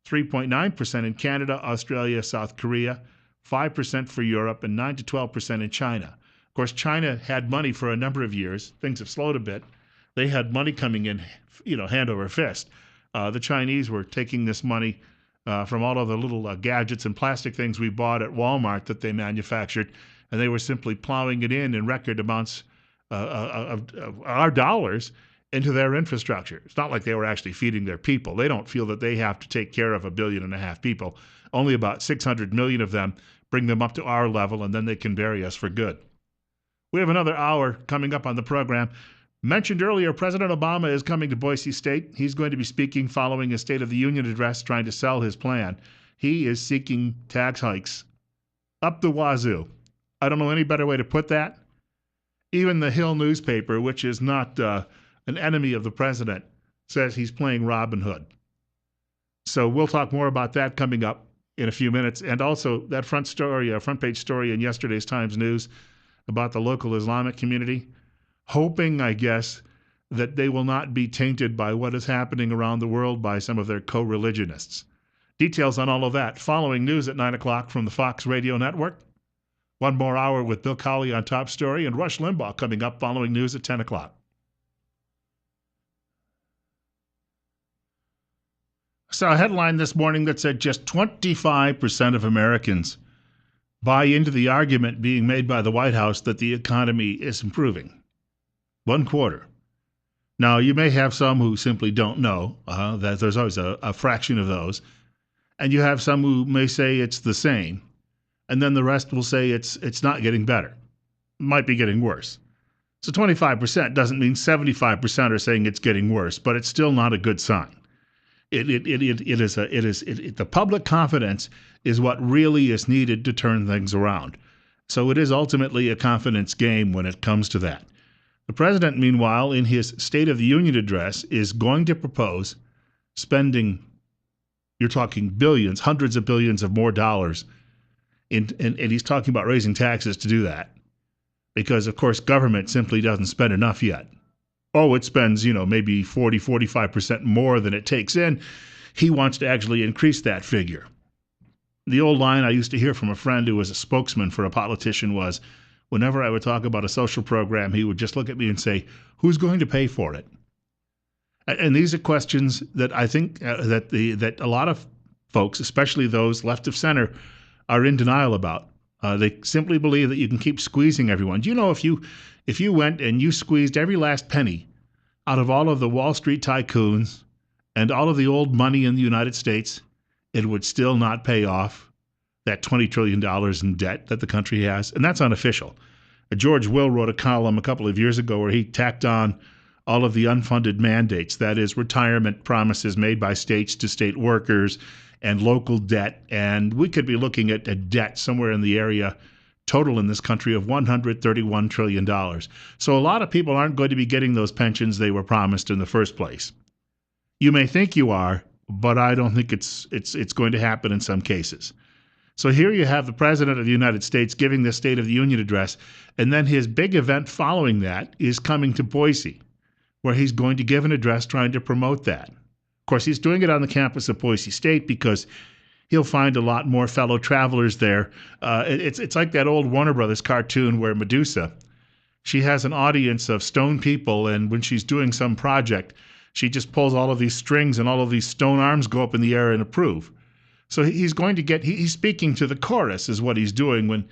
3.9% in Canada, Australia, South Korea, 5% for Europe, and 9 to 12% in China. Of course, China had money for a number of years. Things have slowed a bit. They had money coming in, hand over fist. The Chinese were taking this money from all of the little gadgets and plastic things we bought at Walmart that they manufactured, and they were simply plowing it in record amounts of our dollars into their infrastructure. It's not like they were actually feeding their people. They don't feel that they have to take care of 1.5 billion people. Only about 600 million of them, bring them up to our level, and then they can bury us for good. We have another hour coming up on the program. Mentioned earlier, President Obama is coming to Boise State. He's going to be speaking following a State of the Union address trying to sell his plan. He is seeking tax hikes up the wazoo. I don't know any better way to put that. Even the Hill newspaper, which is not an enemy of the president, says he's playing Robin Hood. So we'll talk more about that coming up in a few minutes. And also that front page story in yesterday's Times News about the local Islamic community, hoping, I guess, that they will not be tainted by what is happening around the world by some of their co-religionists. Details on all of that following news at 9 o'clock from the Fox Radio Network. One more hour with Bill Colley on Top Story, and Rush Limbaugh coming up following news at 10 o'clock. Saw a headline this morning that said just 25% of Americans buy into the argument being made by the White House that the economy is improving. 1/4. Now, you may have some who simply don't know. That there's always a fraction of those. And you have some who may say it's the same. And then the rest will say it's not getting better. It might be getting worse. So 25% doesn't mean 75% are saying it's getting worse, but it's still not a good sign. The public confidence is what really is needed to turn things around. So it is ultimately a confidence game when it comes to that. The president, meanwhile, in his State of the Union address, is going to propose spending, you're talking billions, hundreds of billions of more dollars, and he's talking about raising taxes to do that. Because, of course, government simply doesn't spend enough yet. Oh, it spends, maybe 40, 45% more than it takes in. He wants to actually increase that figure. The old line I used to hear from a friend who was a spokesman for a politician was, whenever I would talk about a social program, he would just look at me and say, who's going to pay for it? And these are questions that I think that a lot of folks, especially those left of center, are in denial about. They simply believe that you can keep squeezing everyone. Do you know if you went and you squeezed every last penny out of all of the Wall Street tycoons and all of the old money in the United States, it would still not pay off that $20 trillion in debt that the country has? And that's unofficial. George Will wrote a column a couple of years ago where he tacked on all of the unfunded mandates, that is, retirement promises made by states to state workers and local debt. And we could be looking at a debt somewhere in the area total in this country of $131 trillion. So a lot of people aren't going to be getting those pensions they were promised in the first place. You may think you are, but I don't think it's going to happen in some cases. So here you have the President of the United States giving this State of the Union address, and then his big event following that is coming to Boise, where he's going to give an address trying to promote that. Of course, he's doing it on the campus of Boise State because he'll find a lot more fellow travelers there. It's like that old Warner Brothers cartoon where Medusa, she has an audience of stone people, and when she's doing some project, she just pulls all of these strings and all of these stone arms go up in the air and approve. So he's going to he's speaking to the chorus is what he's doing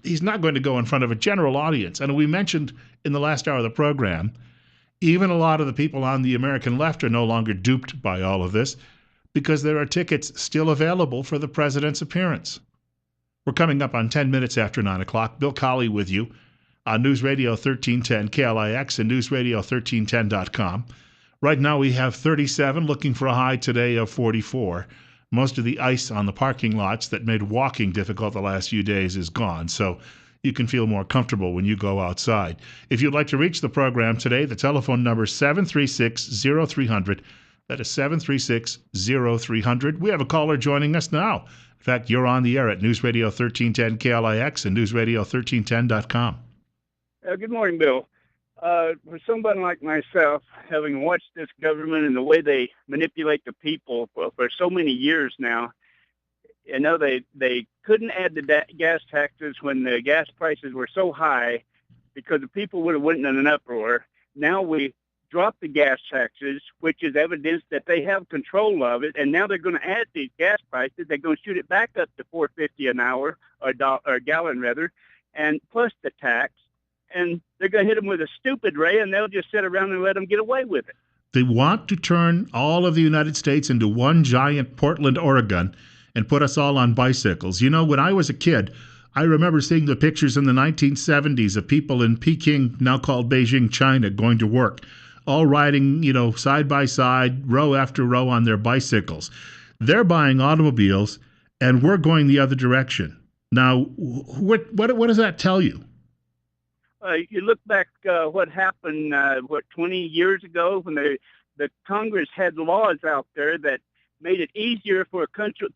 he's not going to go in front of a general audience. And we mentioned in the last hour of the program, even a lot of the people on the American left are no longer duped by all of this because there are tickets still available for the president's appearance. We're coming up on 10 minutes after 9 o'clock. Bill Colley with you on News Radio 1310 KLIX and newsradio1310.com. Right now we have 37, looking for a high today of 44. Most of the ice on the parking lots that made walking difficult the last few days is gone, so you can feel more comfortable when you go outside. If you'd like to reach the program today, the telephone number is 736-0300. That is 736-0300. We have a caller joining us now. In fact, you're on the air at News Radio 1310 KLIX and newsradio1310.com. Good morning, Bill. For somebody like myself, having watched this government and the way they manipulate the people for so many years now, they couldn't add the gas taxes when the gas prices were so high because the people would have went in an uproar. Now we drop the gas taxes, which is evidence that they have control of it, and now they're going to add these gas prices. They're going to shoot it back up to $4.50 an hour or a gallon rather, and plus the tax. And they're going to hit them with a stupid ray, and they'll just sit around and let them get away with it. They want to turn all of the United States into one giant Portland, Oregon, and put us all on bicycles. You know, when I was a kid, I remember seeing the pictures in the 1970s of people in Peking, now called Beijing, China, going to work, all riding, side by side, row after row on their bicycles. They're buying automobiles, and we're going the other direction. Now, what does that tell you? You look back what happened, 20 years ago when the Congress had laws out there that made it easier for a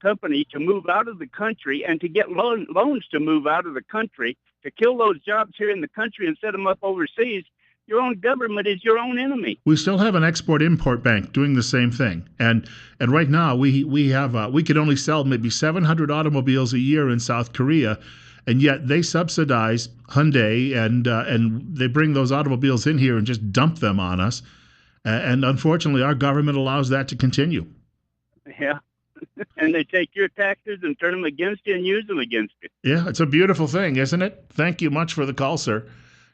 company to move out of the country and to get loans to move out of the country, to kill those jobs here in the country and set them up overseas. Your own government is your own enemy. We still have an export-import bank doing the same thing, and right now we could only sell maybe 700 automobiles a year in South Korea. And yet they subsidize Hyundai, and they bring those automobiles in here and just dump them on us. And unfortunately, our government allows that to continue. Yeah. And they take your taxes and turn them against you and use them against you. Yeah, it's a beautiful thing, isn't it? Thank you much for the call, sir.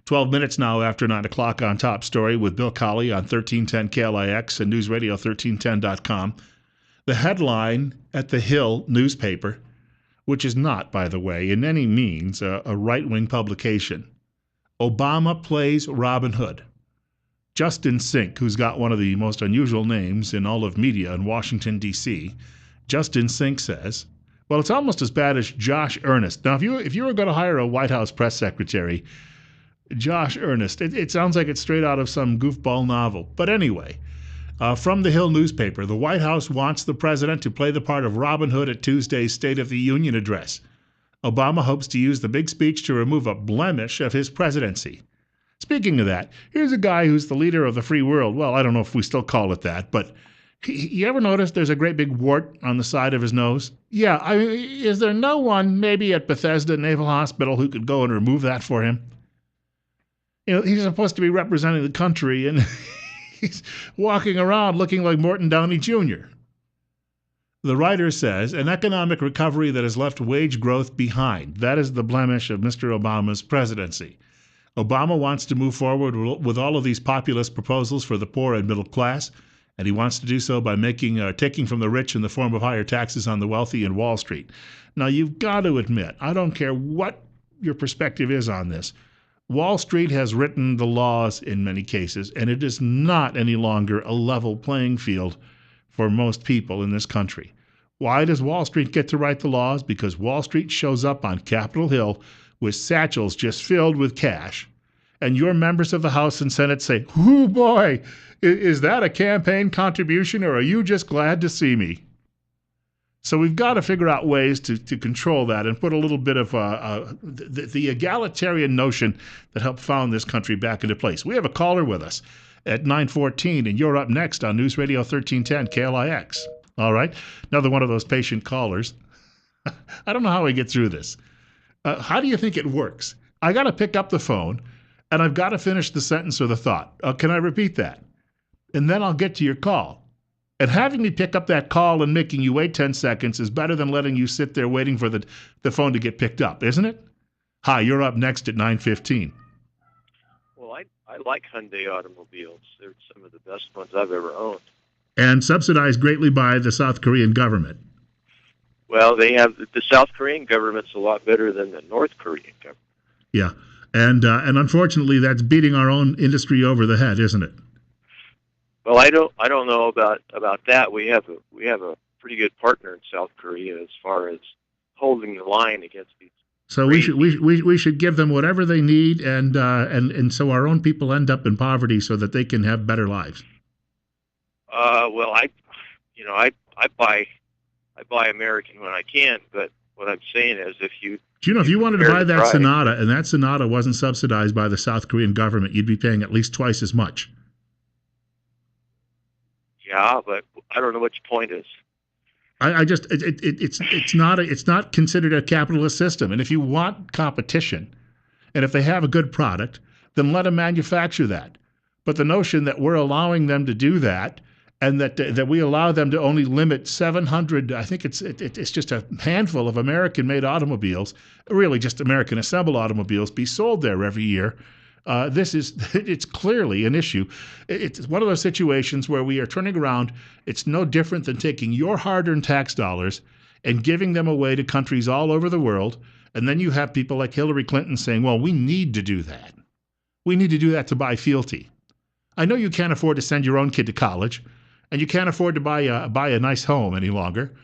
12 minutes now after 9 o'clock on Top Story with Bill Colley on 1310 KLIX and NewsRadio1310.com. The headline at the Hill newspaper, which is not, by the way, in any means a right-wing publication. Obama plays Robin Hood. Justin Sink, who's got one of the most unusual names in all of media in Washington, D.C., Justin Sink says, well, it's almost as bad as Josh Earnest. Now, if you were going to hire a White House press secretary, Josh Earnest, it sounds like it's straight out of some goofball novel. But anyway, from the Hill newspaper, the White House wants the president to play the part of Robin Hood at Tuesday's State of the Union address. Obama hopes to use the big speech to remove a blemish of his presidency. Speaking of that, here's a guy who's the leader of the free world. Well, I don't know if we still call it that, but you ever notice there's a great big wart on the side of his nose? Yeah, is there no one, maybe at Bethesda Naval Hospital, who could go and remove that for him? He's supposed to be representing the country, and he's walking around looking like Morton Downey Jr. The writer says, an economic recovery that has left wage growth behind. That is the blemish of Mr. Obama's presidency. Obama wants to move forward with all of these populist proposals for the poor and middle class, and he wants to do so by taking from the rich in the form of higher taxes on the wealthy in Wall Street. Now, you've got to admit, I don't care what your perspective is on this, Wall Street has written the laws in many cases, and it is not any longer a level playing field for most people in this country. Why does Wall Street get to write the laws? Because Wall Street shows up on Capitol Hill with satchels just filled with cash, and your members of the House and Senate say, "Oh boy, is that a campaign contribution, or are you just glad to see me?" So we've got to figure out ways to control that and put a little bit of the egalitarian notion that helped found this country back into place. We have a caller with us at 9:14, and you're up next on News Radio 1310 KLIX. All right, another one of those patient callers. I don't know how we get through this. How do you think it works? I got to pick up the phone, and I've got to finish the sentence or the thought. Can I repeat that? And then I'll get to your call. And having me pick up that call and making you wait 10 seconds is better than letting you sit there waiting for the phone to get picked up, isn't it? Hi, you're up next at 9:15. Well, I like Hyundai automobiles. They're some of the best ones I've ever owned. And subsidized greatly by the South Korean government. Well, they have the South Korean government's a lot better than the North Korean government. Yeah, and unfortunately, that's beating our own industry over the head, isn't it? Well, I don't know about that. We have a pretty good partner in South Korea as far as holding the line against these. So we should give them whatever they need, and so our own people end up in poverty so that they can have better lives. Well, I buy American when I can, but What I'm saying is, if you Do you know if you wanted to compare buy the that price, Sonata and that Sonata wasn't subsidized by the South Korean government, you'd be paying at least twice as much. yeah, but I don't know what your point is. It's not considered a capitalist system. And if you want competition, and if they have a good product, then let them manufacture that. But the notion that we're allowing them to do that, and that we allow them to only limit 700, I think it's just a handful of American-made automobiles, really just American-assembled automobiles, be sold there every year. It's clearly an issue. It's one of those situations where we are turning around. It's no different than taking your hard-earned tax dollars and giving them away to countries all over the world. And then you have people like Hillary Clinton saying, well, we need to do that. We need to do that to buy fealty. I know you can't afford to send your own kid to college, and you can't afford to buy a nice home any longer.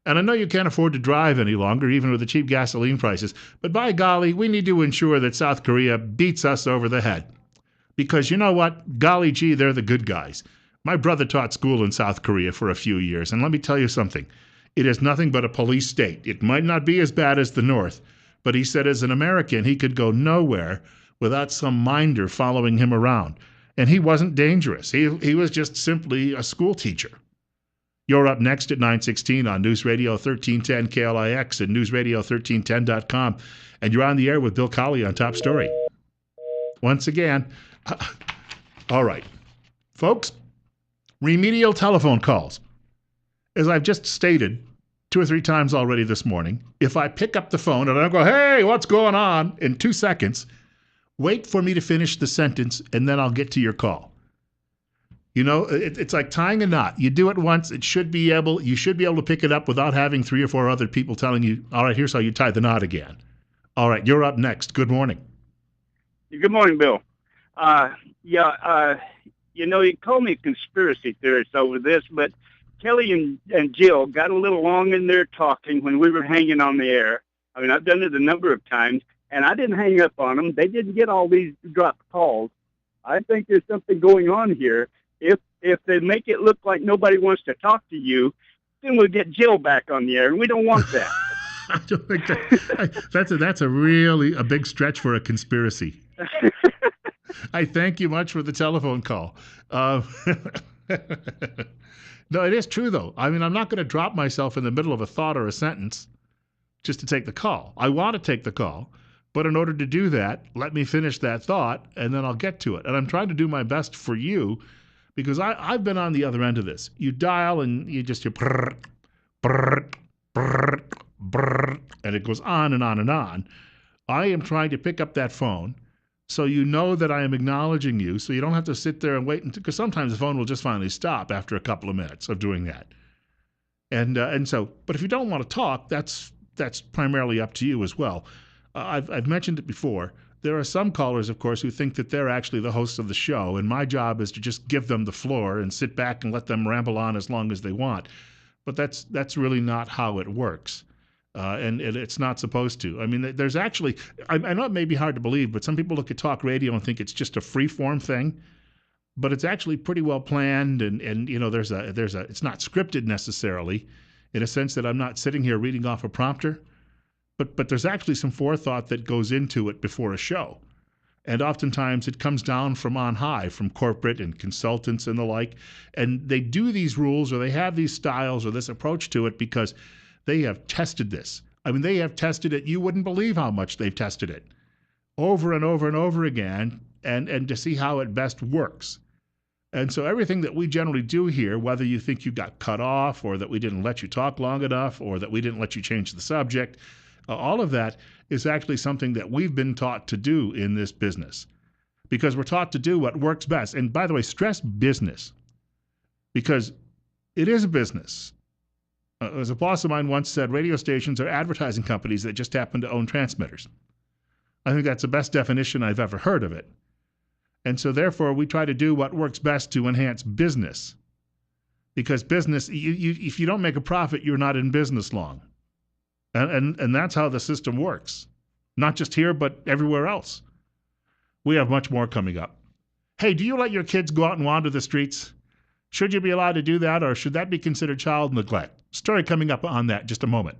And I know you can't afford to drive any longer, even with the cheap gasoline prices. But by golly, we need to ensure that South Korea beats us over the head. Because you know what? Golly gee, they're the good guys. My brother taught school in South Korea for a few years, and let me tell you something. It is nothing but a police state. It might not be as bad as the North, but he said as an American, he could go nowhere without some minder following him around. And he wasn't dangerous. He was just simply a school teacher. You're up next at 9:16 on News Radio 1310 KLIX and newsradio1310.com. And you're on the air with Bill Colley on Top Story. Once again, all right. Folks, remedial telephone calls. As I've just stated 2 or 3 times already this morning, if I pick up the phone and I go, hey, what's going on, in 2 seconds, wait for me to finish the sentence and then I'll get to your call. You know, it's like tying a knot. You do it once, you should be able to pick it up without having 3 or 4 other people telling you, all right, here's how you tie the knot again. All right, you're up next. Good morning. Good morning, Bill. You call me a conspiracy theorist over this, but Kelly and Jill got a little long in there talking when we were hanging on the air. I mean, I've done it a number of times, and I didn't hang up on them. They didn't get all these dropped calls. I think there's something going on here. If they make it look like nobody wants to talk to you, then we'll get Jill back on the air, and we don't want that. I don't think that's a really a big stretch for a conspiracy. I thank you much for the telephone call. No, it is true, though. I mean, I'm not going to drop myself in the middle of a thought or a sentence just to take the call. I want to take the call, but in order to do that, let me finish that thought, and then I'll get to it. And I'm trying to do my best for you, because I've been on the other end of this. You dial, and you just hear brrr, brrr, brrr, brrr, and it goes on and on and on. I am trying to pick up that phone so you know that I am acknowledging you, so you don't have to sit there and wait, because sometimes the phone will just finally stop after a couple of minutes of doing that. And so, but if you don't want to talk, that's primarily up to you as well. I've mentioned it before. There are some callers, of course, who think that they're actually the hosts of the show, and my job is to just give them the floor and sit back and let them ramble on as long as they want. But that's really not how it works. And it's not supposed to. I mean, there's actually, I know it may be hard to believe, but some people look at talk radio and think it's just a free-form thing, but it's actually pretty well planned, and you know, it's not scripted necessarily, in a sense that I'm not sitting here reading off a prompter, but there's actually some forethought that goes into it before a show. And oftentimes it comes down from on high, from corporate and consultants and the like, and they do these rules, or they have these styles or this approach to it because they have tested this. I mean, they have tested it. You wouldn't believe how much they've tested it over and over and over again, and to see how it best works. And so everything that we generally do here, whether you think you got cut off, or that we didn't let you talk long enough, or that we didn't let you change the subject, all of that is actually something that we've been taught to do in this business, because we're taught to do what works best. And by the way, stress business, because it is a business. As a boss of mine once said, radio stations are advertising companies that just happen to own transmitters. I think that's the best definition I've ever heard of it. And so therefore, we try to do what works best to enhance business. Because business, if you don't make a profit, you're not in business long. And that's how the system works. Not just here, but everywhere else. We have much more coming up. Hey, do you let your kids go out and wander the streets? Should you be allowed to do that, or should that be considered child neglect? Story coming up on that in just a moment.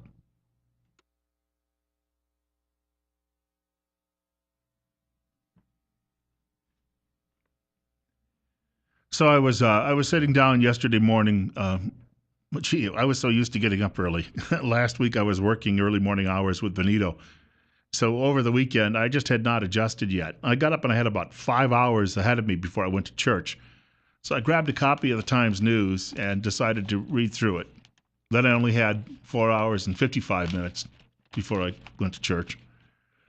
So I was sitting down yesterday morning. Gee, I was so used to getting up early. Last week I was working early morning hours with Benito. So over the weekend I just had not adjusted yet. I got up and I had about 5 hours ahead of me before I went to church. So I grabbed a copy of the Times News and decided to read through it. Then I only had 4 hours and 55 minutes before I went to church.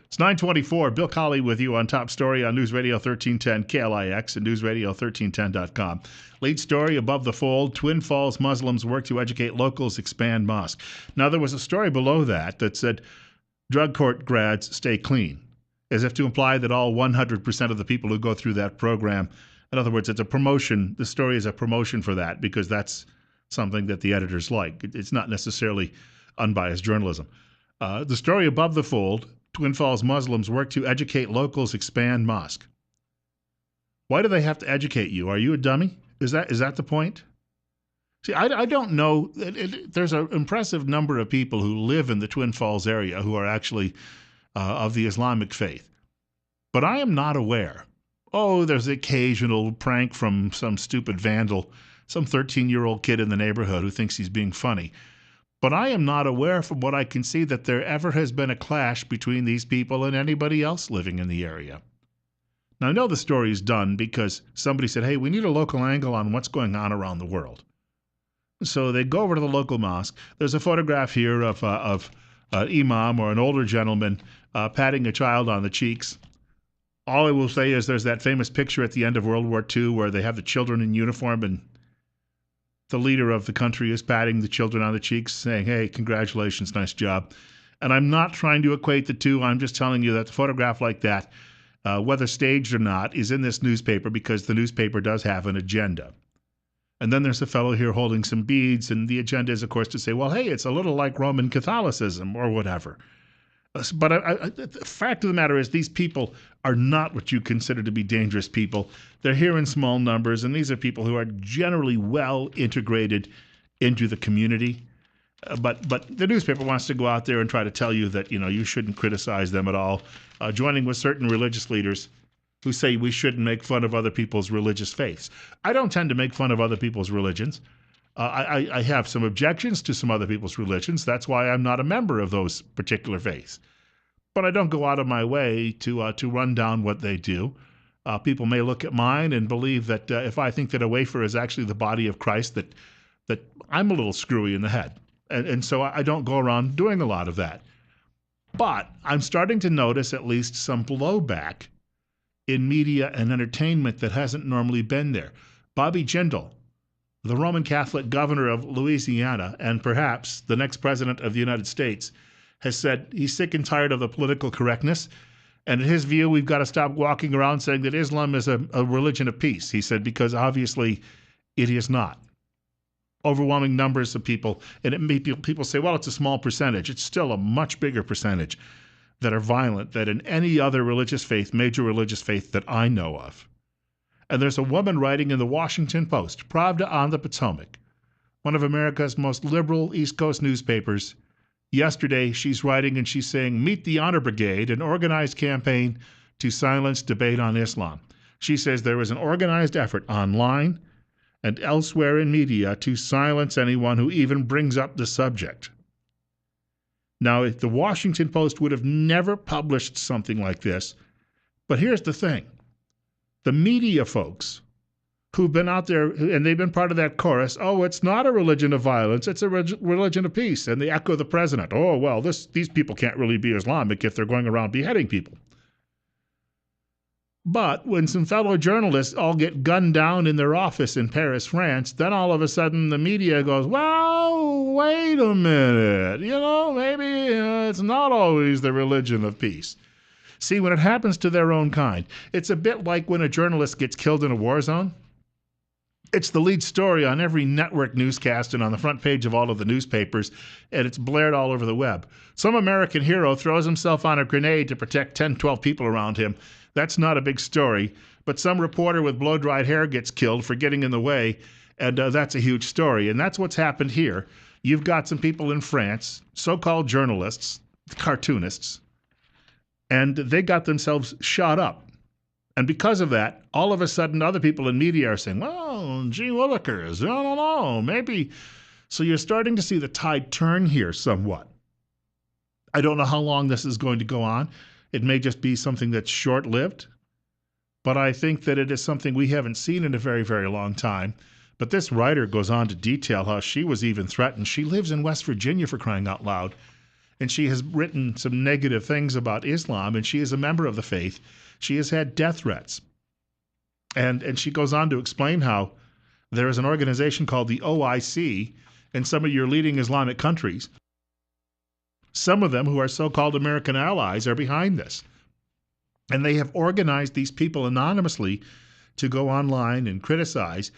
It's 9:24. Bill Colley with you on Top Story on News Radio 1310 KLIX and newsradio1310.com. Lead story above the fold: Twin Falls Muslims work to educate locals, expand mosque. Now, there was a story below that said drug court grads stay clean, as if to imply that all 100% of the people who go through that program, in other words, it's a promotion. The story is a promotion for that because that's something that the editors like. It's not necessarily unbiased journalism. The story above the fold: Twin Falls Muslims work to educate locals, expand mosque. Why do they have to educate you? Are you a dummy? Is that the point? See, I don't know. There's an impressive number of people who live in the Twin Falls area who are actually of the Islamic faith. But I am not aware. Oh, there's the occasional prank from some stupid vandal, some 13-year-old kid in the neighborhood who thinks he's being funny. But I am not aware, from what I can see, that there ever has been a clash between these people and anybody else living in the area. Now, I know the story is done because somebody said, hey, we need a local angle on what's going on around the world. So they go over to the local mosque. There's a photograph here of an imam or an older gentleman patting a child on the cheeks. All I will say is there's that famous picture at the end of World War II where they have the children in uniform and the leader of the country is patting the children on the cheeks, saying, hey, congratulations, nice job. And I'm not trying to equate the two. I'm just telling you that the photograph like that, whether staged or not, is in this newspaper because the newspaper does have an agenda. And then there's a fellow here holding some beads, and the agenda is, of course, to say, well, hey, it's a little like Roman Catholicism or whatever. But the fact of the matter is these people are not what you consider to be dangerous people. They're here in small numbers, and these are people who are generally well integrated into the community. But the newspaper wants to go out there and try to tell you that, you shouldn't criticize them at all, joining with certain religious leaders who say we shouldn't make fun of other people's religious faiths. I don't tend to make fun of other people's religions. I have some objections to some other people's religions. That's why I'm not a member of those particular faiths. But I don't go out of my way to run down what they do. People may look at mine and believe that if I think that a wafer is actually the body of Christ, that I'm a little screwy in the head. And so I don't go around doing a lot of that. But I'm starting to notice at least some blowback in media and entertainment that hasn't normally been there. Bobby Jindal, the Roman Catholic governor of Louisiana and perhaps the next president of the United States, has said he's sick and tired of the political correctness. And in his view, we've got to stop walking around saying that Islam is a religion of peace. He said, because obviously it is not. Overwhelming numbers of people, and people say, well, it's a small percentage. It's still a much bigger percentage that are violent than in any other religious faith, major religious faith that I know of. And there's a woman writing in the Washington Post, Pravda on the Potomac, one of America's most liberal East Coast newspapers. Yesterday, she's writing and she's saying, meet the Honor Brigade, an organized campaign to silence debate on Islam. She says there is an organized effort online and elsewhere in media to silence anyone who even brings up the subject. Now, the Washington Post would have never published something like this, but here's the thing. The media folks who've been out there, and they've been part of that chorus, oh, it's not a religion of violence, it's a religion of peace. And they echo the president, oh, well, these people can't really be Islamic if they're going around beheading people. But when some fellow journalists all get gunned down in their office in Paris, France, then all of a sudden the media goes, well, wait a minute, maybe it's not always the religion of peace. See, when it happens to their own kind, it's a bit like when a journalist gets killed in a war zone. It's the lead story on every network newscast and on the front page of all of the newspapers, and it's blared all over the web. Some American hero throws himself on a grenade to protect 10, 12 people around him. That's not a big story, but some reporter with blow-dried hair gets killed for getting in the way, and that's a huge story. And that's what's happened here. You've got some people in France, so-called journalists, cartoonists, and they got themselves shot up And because of that, all of a sudden other people in media are saying, well, gee willikers, I don't know, maybe. So you're starting to see the tide turn here somewhat. I don't know how long this is going to go on. It may just be something that's short-lived, but I think that it is something we haven't seen in a very, very long time. But this writer goes on to detail how she was even threatened. She lives in West Virginia, for crying out loud, and she has written some negative things about Islam, and she is a member of the faith. She has had death threats. And she goes on to explain how there is an organization called the OIC in some of your leading Islamic countries. Some of them who are so-called American allies are behind this. And they have organized these people anonymously to go online and criticize.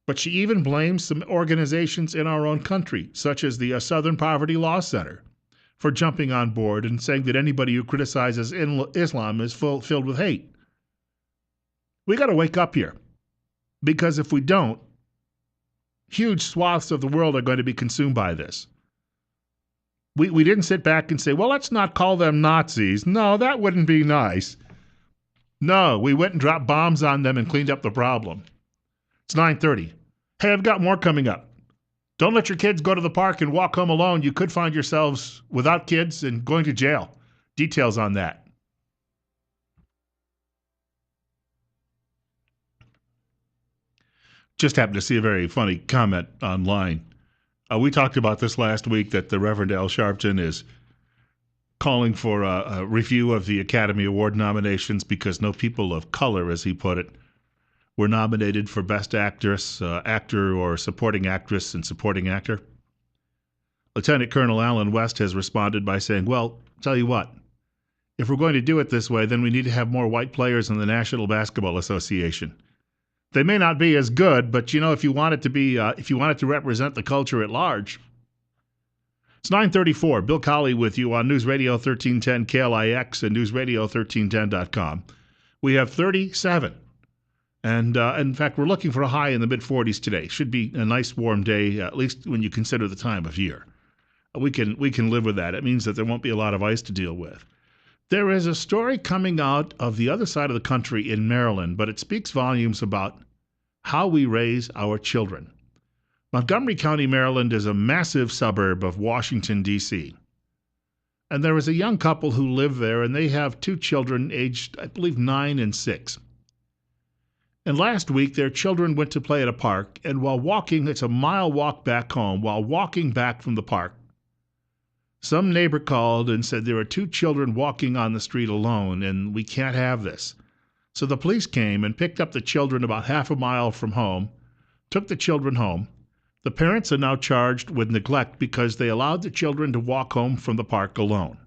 But she even blames some organizations in our own country, such as the Southern Poverty Law Center, for jumping on board and saying that anybody who criticizes Islam is filled with hate. We got to wake up here, because if we don't, huge swaths of the world are going to be consumed by this. We didn't sit back and say, well, let's not call them Nazis. No, that wouldn't be nice. No, we went and dropped bombs on them and cleaned up the problem. It's 9:30. Hey, I've got more coming up. Don't let your kids go to the park and walk home alone. You could find yourselves without kids and going to jail. Details on that. Just happened to see a very funny comment online. We talked about this last week, that the Reverend Al Sharpton is calling for a review of the Academy Award nominations because no people of color, as he put it, were nominated for Best Actress, Actor, or Supporting Actress and Supporting Actor. Lieutenant Colonel Alan West has responded by saying, well, tell you what, if we're going to do it this way, then we need to have more white players in the National Basketball Association. They may not be as good, but if you want it to be, if you want it to represent the culture at large. It's 9:34. Bill Colley with you on News Radio 1310 KLIX and newsradio1310.com. We have 37. And in fact, we're looking for a high in the mid-40s today. Should be a nice warm day, at least when you consider the time of year. We can live with that. It means that there won't be a lot of ice to deal with. There is a story coming out of the other side of the country in Maryland, but it speaks volumes about how we raise our children. Montgomery County, Maryland is a massive suburb of Washington, D.C. And there is a young couple who live there, and they have two children aged, I believe, 9 and 6. And last week, their children went to play at a park, and while walking, it's a mile walk back home, while walking back from the park, some neighbor called and said there are two children walking on the street alone, and we can't have this. So the police came and picked up the children about half a mile from home, took the children home. The parents are now charged with neglect because they allowed the children to walk home from the park alone.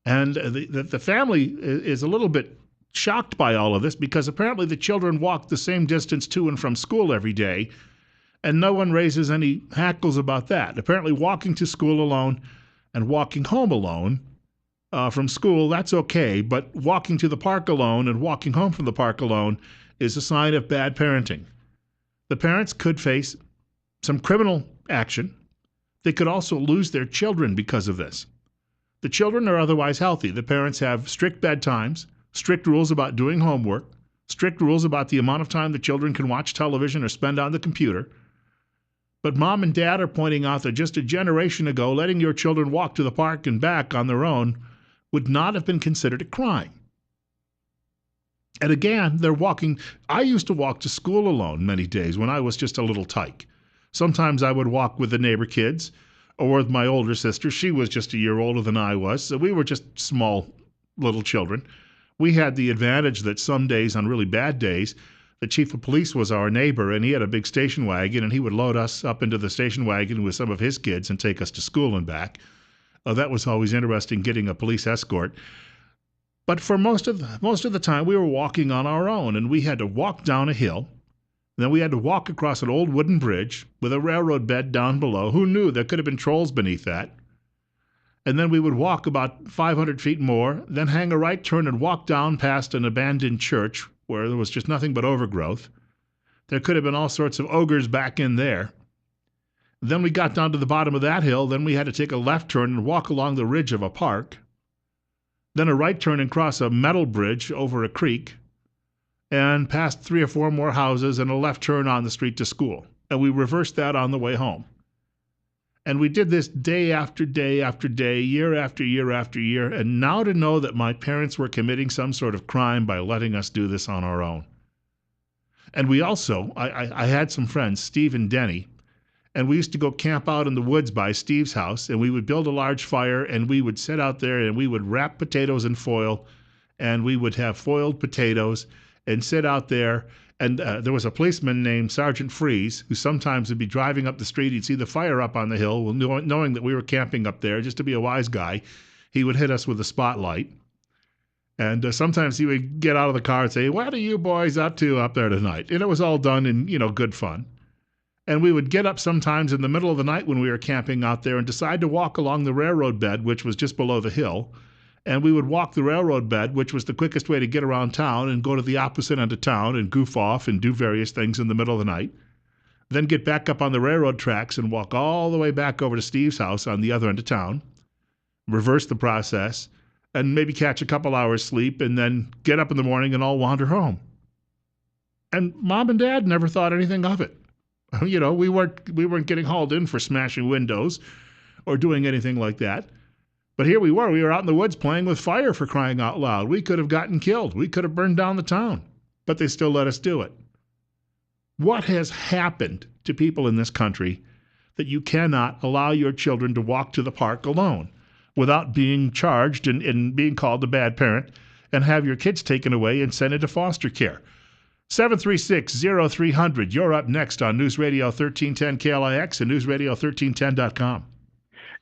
And the family is a little bit shocked by all of this because apparently the children walk the same distance to and from school every day, and no one raises any hackles about that. Apparently walking to school alone and walking home alone from school, that's okay, but walking to the park alone and walking home from the park alone is a sign of bad parenting. The parents could face some criminal action. They could also lose their children because of this. The children are otherwise healthy. The parents have strict bedtimes, strict rules about doing homework, strict rules about the amount of time the children can watch television or spend on the computer. But mom and dad are pointing out that just a generation ago, letting your children walk to the park and back on their own would not have been considered a crime. And again, they're walking. I used to walk to school alone many days when I was just a little tyke. Sometimes I would walk with the neighbor kids or with my older sister. She was just a year older than I was, so we were just small little children. We had the advantage that some days, on really bad days, the chief of police was our neighbor, and he had a big station wagon, and he would load us up into the station wagon with some of his kids and take us to school and back. That was always interesting, getting a police escort. But for most of the time, we were walking on our own, and we had to walk down a hill. Then we had to walk across an old wooden bridge with a railroad bed down below. Who knew there could have been trolls beneath that? And then we would walk about 500 feet more, then hang a right turn and walk down past an abandoned church where there was just nothing but overgrowth. There could have been all sorts of ogres back in there. Then we got down to the bottom of that hill. Then we had to take a left turn and walk along the ridge of a park. then a right turn and cross a metal bridge over a creek, and past 3 or 4 more houses and a left turn on the street to school. And we reversed that on the way home. And we did this day after day after day, year after year after year. And now to know that my parents were committing some sort of crime by letting us do this on our own. And we also, I had some friends, Steve and Denny, and we used to go camp out in the woods by Steve's house, and we would build a large fire, and we would sit out there, and we would wrap potatoes in foil, and we would have foiled potatoes, and sit out there. And there was a policeman named Sergeant Freeze, who sometimes would be driving up the street. He'd see the fire up on the hill, well, knowing that we were camping up there. Just to be a wise guy, he would hit us with a spotlight. And sometimes he would get out of the car and say, "What are you boys up to up there tonight?" And it was all done in, good fun. And we would get up sometimes in the middle of the night when we were camping out there and decide to walk along the railroad bed, which was just below the hill. And we would walk the railroad bed, which was the quickest way to get around town, and go to the opposite end of town and goof off and do various things in the middle of the night. Then get back up on the railroad tracks and walk all the way back over to Steve's house on the other end of town, reverse the process, and maybe catch a couple hours sleep, and then get up in the morning and all wander home. And Mom and Dad never thought anything of it. We weren't getting hauled in for smashing windows or doing anything like that. But here we were out in the woods playing with fire, for crying out loud. We could have gotten killed. We could have burned down the town, but they still let us do it. What has happened to people in this country that you cannot allow your children to walk to the park alone without being charged and being called a bad parent, and have your kids taken away and sent into foster care? 736-0300. You're up next on News Radio 1310 KLIX and newsradio1310.com.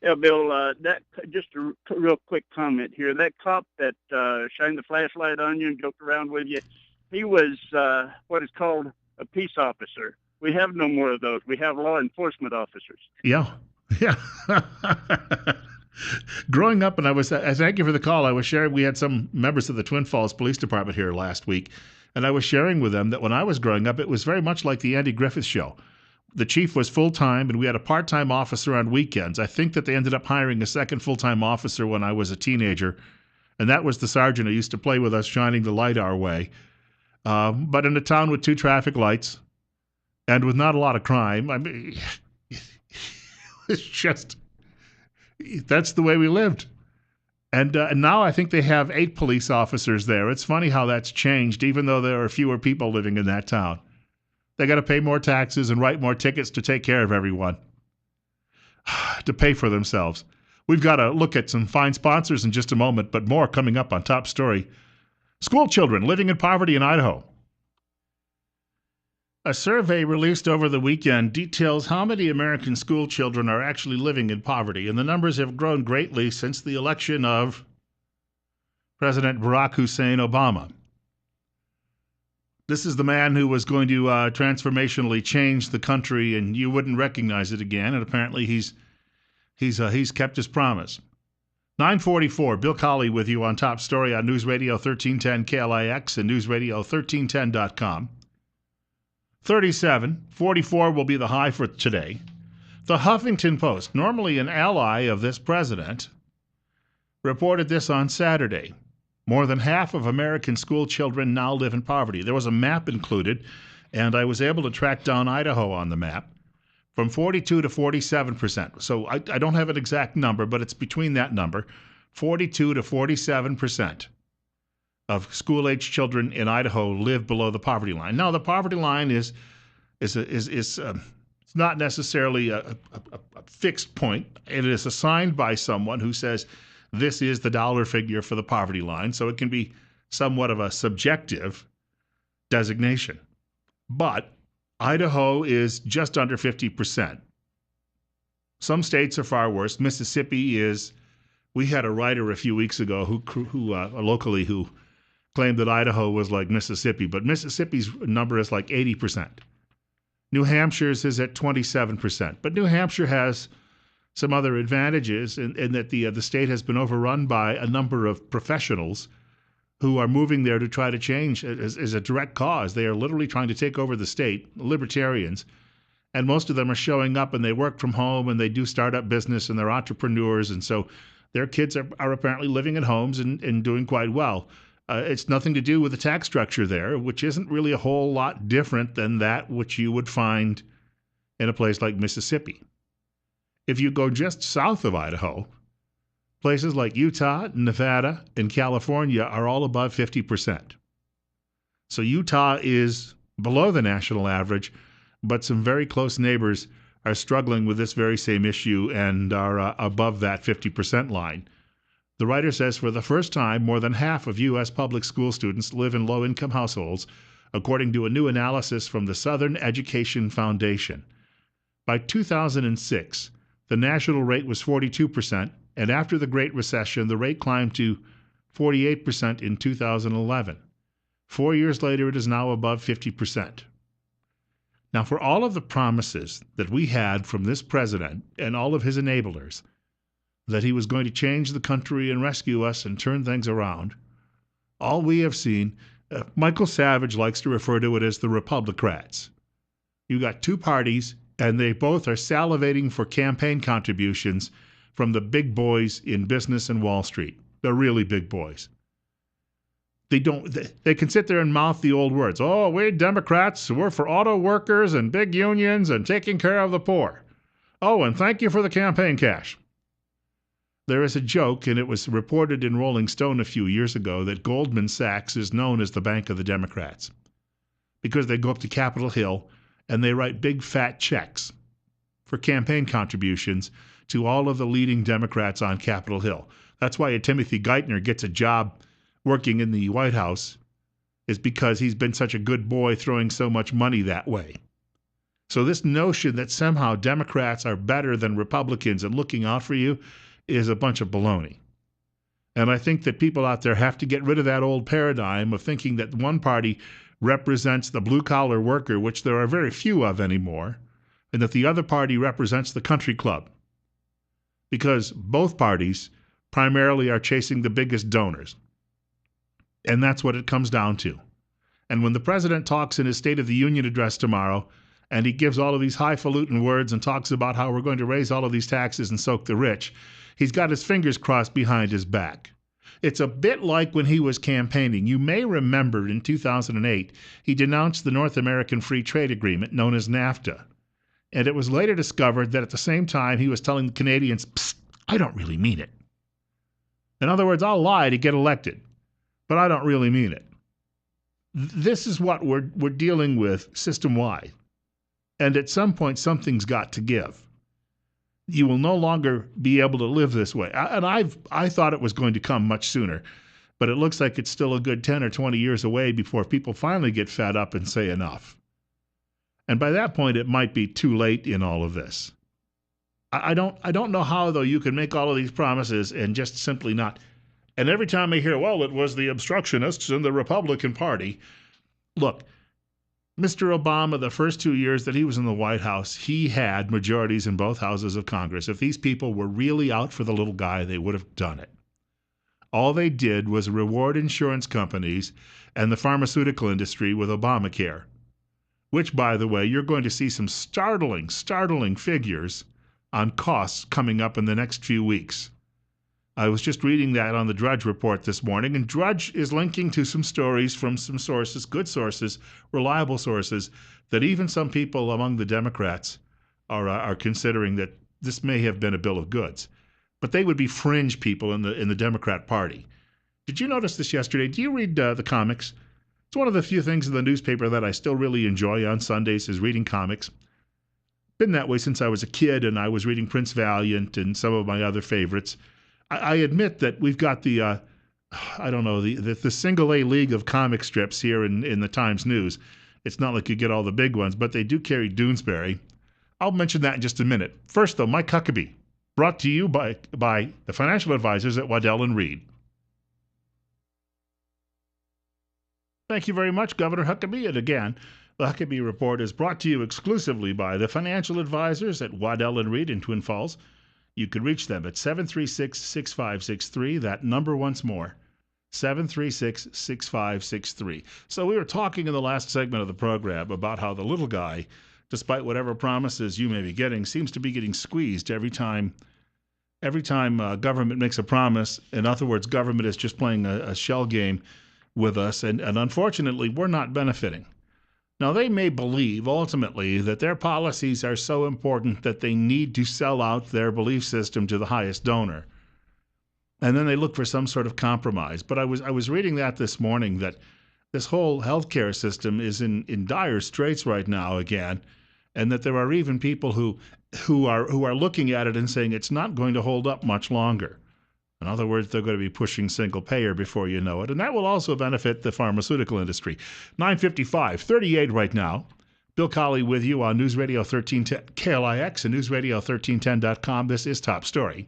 Yeah, Bill, that just a real quick comment here. That cop that shined the flashlight on you and joked around with you, he was what is called a peace officer. We have no more of those. We have law enforcement officers. Yeah. Growing up, and I thank you for the call. I was sharing, we had some members of the Twin Falls Police Department here last week, and I was sharing with them that when I was growing up, it was very much like the Andy Griffith Show. The chief was full-time, and we had a part-time officer on weekends. I think that they ended up hiring a second full-time officer when I was a teenager, and that was the sergeant who used to play with us, shining the light our way. But in a town with 2 traffic lights and with not a lot of crime, I mean, it's just, that's the way we lived. And now I think they have 8 police officers there. It's funny how that's changed, even though there are fewer people living in that town. They got to pay more taxes and write more tickets to take care of everyone, to pay for themselves. We've got to look at some fine sponsors in just a moment, but more coming up on Top Story. School children living in poverty in Idaho. A survey released over the weekend details how many American school children are actually living in poverty, and the numbers have grown greatly since the election of President Barack Hussein Obama. This is the man who was going to transformationally change the country, and you wouldn't recognize it again. And apparently, he's kept his promise. 9:44. Bill Colley with you on Top Story on News Radio 1310 KLIX and newsradio1310.com. 37. 44 will be the high for today. The Huffington Post, normally an ally of this president, reported this on Saturday. More than half of American school children now live in poverty. There was a map included, and I was able to track down Idaho on the map, from 42 to 47%. So I don't have an exact number, but it's between that number, 42 to 47% of school-age children in Idaho live below the poverty line. Now, the poverty line is not necessarily a fixed point. It is assigned by someone who says, this is the dollar figure for the poverty line, so it can be somewhat of a subjective designation. But Idaho is just under 50%. Some states are far worse. Mississippi is. We had a writer a few weeks ago who locally who claimed that Idaho was like Mississippi, but Mississippi's number is like 80%. New Hampshire's is at 27%, but New Hampshire has some other advantages in that the state has been overrun by a number of professionals who are moving there to try to change as a direct cause. They are literally trying to take over the state, libertarians, and most of them are showing up and they work from home and they do startup business and they're entrepreneurs. And so Their kids are apparently living at homes and doing quite well. It's nothing to do with the tax structure there, which isn't really a whole lot different than that which you would find in a place like Mississippi. If you go just south of Idaho, places like Utah, Nevada, and California are all above 50%. So Utah is below the national average, but some very close neighbors are struggling with this very same issue and are above that 50% line. The writer says for the first time, more than half of U.S. public school students live in low-income households, according to a new analysis from the Southern Education Foundation. By 2006, the national rate was 42%, and after the Great Recession, the rate climbed to 48% in 2011. 4 years later, it is now above 50%. Now, for all of the promises that we had from this president and all of his enablers, that he was going to change the country and rescue us and turn things around, all we have seen, Michael Savage likes to refer to it as the Republicrats. You got two parties, and they both are salivating for campaign contributions from the big boys in business and Wall Street. The really big boys. They can sit there and mouth the old words. Oh, we Democrats, we're for auto workers and big unions and taking care of the poor. Oh, and thank you for the campaign cash. There is a joke, and it was reported in Rolling Stone a few years ago, that Goldman Sachs is known as the Bank of the Democrats because they go up to Capitol Hill and they write big fat checks for campaign contributions to all of the leading Democrats on Capitol Hill. That's why Timothy Geithner gets a job working in the White House, is because he's been such a good boy throwing so much money that way. So this notion that somehow Democrats are better than Republicans and looking out for you is a bunch of baloney. And I think that people out there have to get rid of that old paradigm of thinking that one party represents the blue-collar worker, which there are very few of anymore, and that the other party represents the country club. Because both parties primarily are chasing the biggest donors. And that's what it comes down to. And when the president talks in his State of the Union address tomorrow, and he gives all of these highfalutin words and talks about how we're going to raise all of these taxes and soak the rich, he's got his fingers crossed behind his back. It's a bit like when he was campaigning. You may remember in 2008, he denounced the North American Free Trade Agreement, known as NAFTA. And it was later discovered that at the same time he was telling the Canadians, psst, I don't really mean it. In other words, I'll lie to get elected, but I don't really mean it. This is what we're dealing with system-wide. And at some point, something's got to give. You will no longer be able to live this way. I thought it was going to come much sooner, but it looks like it's still a good 10 or 20 years away before people finally get fed up and say enough. And by that point, it might be too late in all of this. I don't know how, though, you can make all of these promises and just simply not. And every time I hear, well, it was the obstructionists in the Republican Party. Look, Mr. Obama, the first 2 years that he was in the White House, he had majorities in both houses of Congress. If these people were really out for the little guy, they would have done it. All they did was reward insurance companies and the pharmaceutical industry with Obamacare, which, by the way, you're going to see some startling figures on costs coming up in the next few weeks. I was just reading that on the Drudge Report this morning, and Drudge is linking to some stories from some sources, good sources, reliable sources, that even some people among the Democrats are considering that this may have been a bill of goods. But they would be fringe people in the Democrat Party. Did you notice this yesterday? Do you read the comics? It's one of the few things in the newspaper that I still really enjoy on Sundays is reading comics. Been that way since I was a kid, and I was reading Prince Valiant and some of my other favorites. I admit that we've got the single A league of comic strips here in the Times News. It's not like you get all the big ones, but they do carry Doonesbury. I'll mention that in just a minute. First, though, Mike Huckabee, brought to you by the financial advisors at Waddell & Reed. Thank you very much, Governor Huckabee. And again, the Huckabee Report is brought to you exclusively by the financial advisors at Waddell & Reed in Twin Falls. You can reach them at 736-6563. That number once more, 736-6563. So we were talking in the last segment of the program about how the little guy, despite whatever promises you may be getting, seems to be getting squeezed every time Every time government makes a promise, in other words, government is just playing a shell game with us, and unfortunately, we're not benefiting. Now, they may believe ultimately that their policies are so important that they need to sell out their belief system to the highest donor. And then they look for some sort of compromise. But I was reading that this morning, that this whole healthcare system is in dire straits right now again, and that there are even people who are looking at it and saying it's not going to hold up much longer. In other words, they're going to be pushing single payer before you know it, and that will also benefit the pharmaceutical industry. 9:55, 38 right now. Bill Colley with you on News Radio 1310 KLIX and newsradio1310.com. This is Top Story.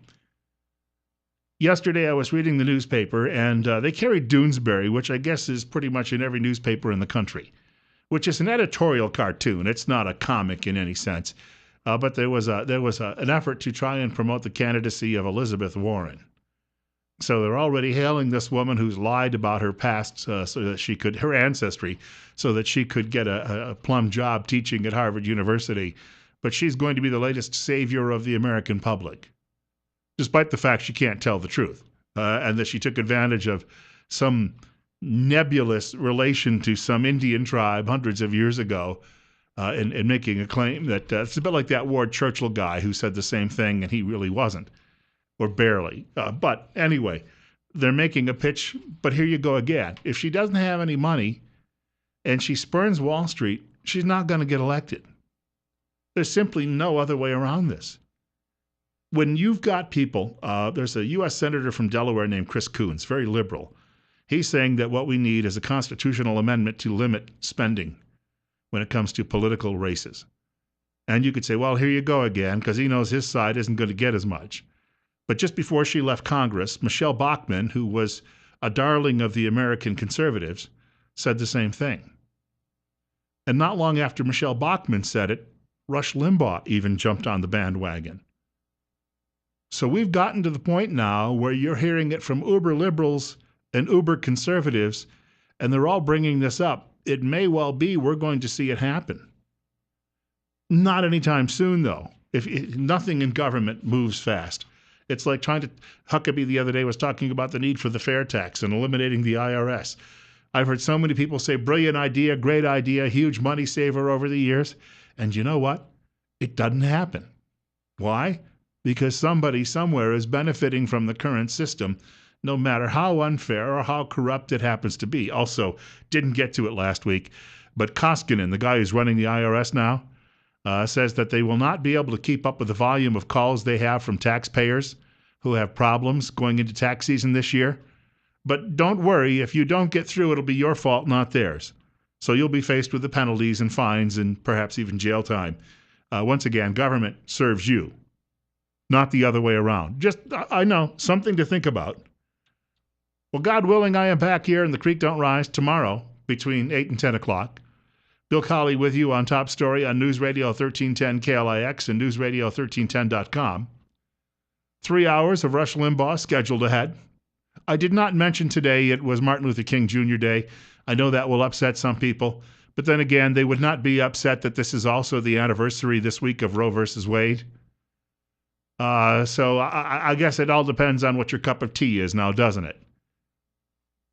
Yesterday, I was reading the newspaper, and they carried Doonesbury, which I guess is pretty much in every newspaper in the country, which is an editorial cartoon. It's not a comic in any sense, but there was an effort to try and promote the candidacy of Elizabeth Warren. So they're already hailing this woman who's lied about her past, so that she could, her ancestry, so that she could get a plum job teaching at Harvard University. But she's going to be the latest savior of the American public, despite the fact she can't tell the truth, and that she took advantage of some nebulous relation to some Indian tribe hundreds of years ago, in making a claim that it's a bit like that Ward Churchill guy who said the same thing and he really wasn't. Or barely. But anyway, they're making a pitch, but here you go again. If she doesn't have any money and she spurns Wall Street, she's not going to get elected. There's simply no other way around this. When you've got people, there's a U.S. Senator from Delaware named Chris Coons, very liberal. He's saying that what we need is a constitutional amendment to limit spending when it comes to political races. And you could say, well, here you go again, because he knows his side isn't going to get as much. But just before she left Congress, Michelle Bachmann, who was a darling of the American conservatives, said the same thing. And not long after Michelle Bachmann said it, Rush Limbaugh even jumped on the bandwagon. So we've gotten to the point now where you're hearing it from uber liberals and uber conservatives, and they're all bringing this up. It may well be we're going to see it happen. Not anytime soon, though. If nothing in government moves fast. It's like Huckabee the other day was talking about the need for the fair tax and eliminating the IRS. I've heard so many people say, brilliant idea, great idea, huge money saver over the years. And you know what? It doesn't happen. Why? Because somebody somewhere is benefiting from the current system, no matter how unfair or how corrupt it happens to be. Also, didn't get to it last week, but Koskinen, the guy who's running the IRS now, says that they will not be able to keep up with the volume of calls they have from taxpayers who have problems going into tax season this year. But don't worry, if you don't get through, it'll be your fault, not theirs. So you'll be faced with the penalties and fines and perhaps even jail time. Once again, government serves you, not the other way around. Just, I know, something to think about. Well, God willing, I am back here in the Creek Don't Rise tomorrow between 8 and 10 o'clock. Bill Colley with you on Top Story on News Radio 1310 KLIX and newsradio1310.com. 3 hours of Rush Limbaugh scheduled ahead. I did not mention today it was Martin Luther King Jr. Day. I know that will upset some people, but then again, they would not be upset that this is also the anniversary this week of Roe versus Wade. So I guess it all depends on what your cup of tea is now, doesn't it?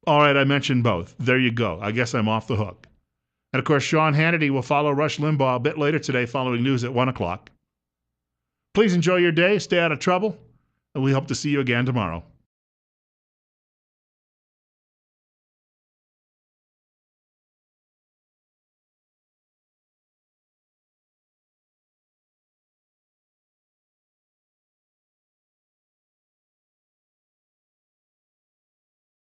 All right, I mentioned both. There you go. I guess I'm off the hook. And, of course, Sean Hannity will follow Rush Limbaugh a bit later today following news at 1 o'clock. Please enjoy your day, stay out of trouble, and we hope to see you again tomorrow.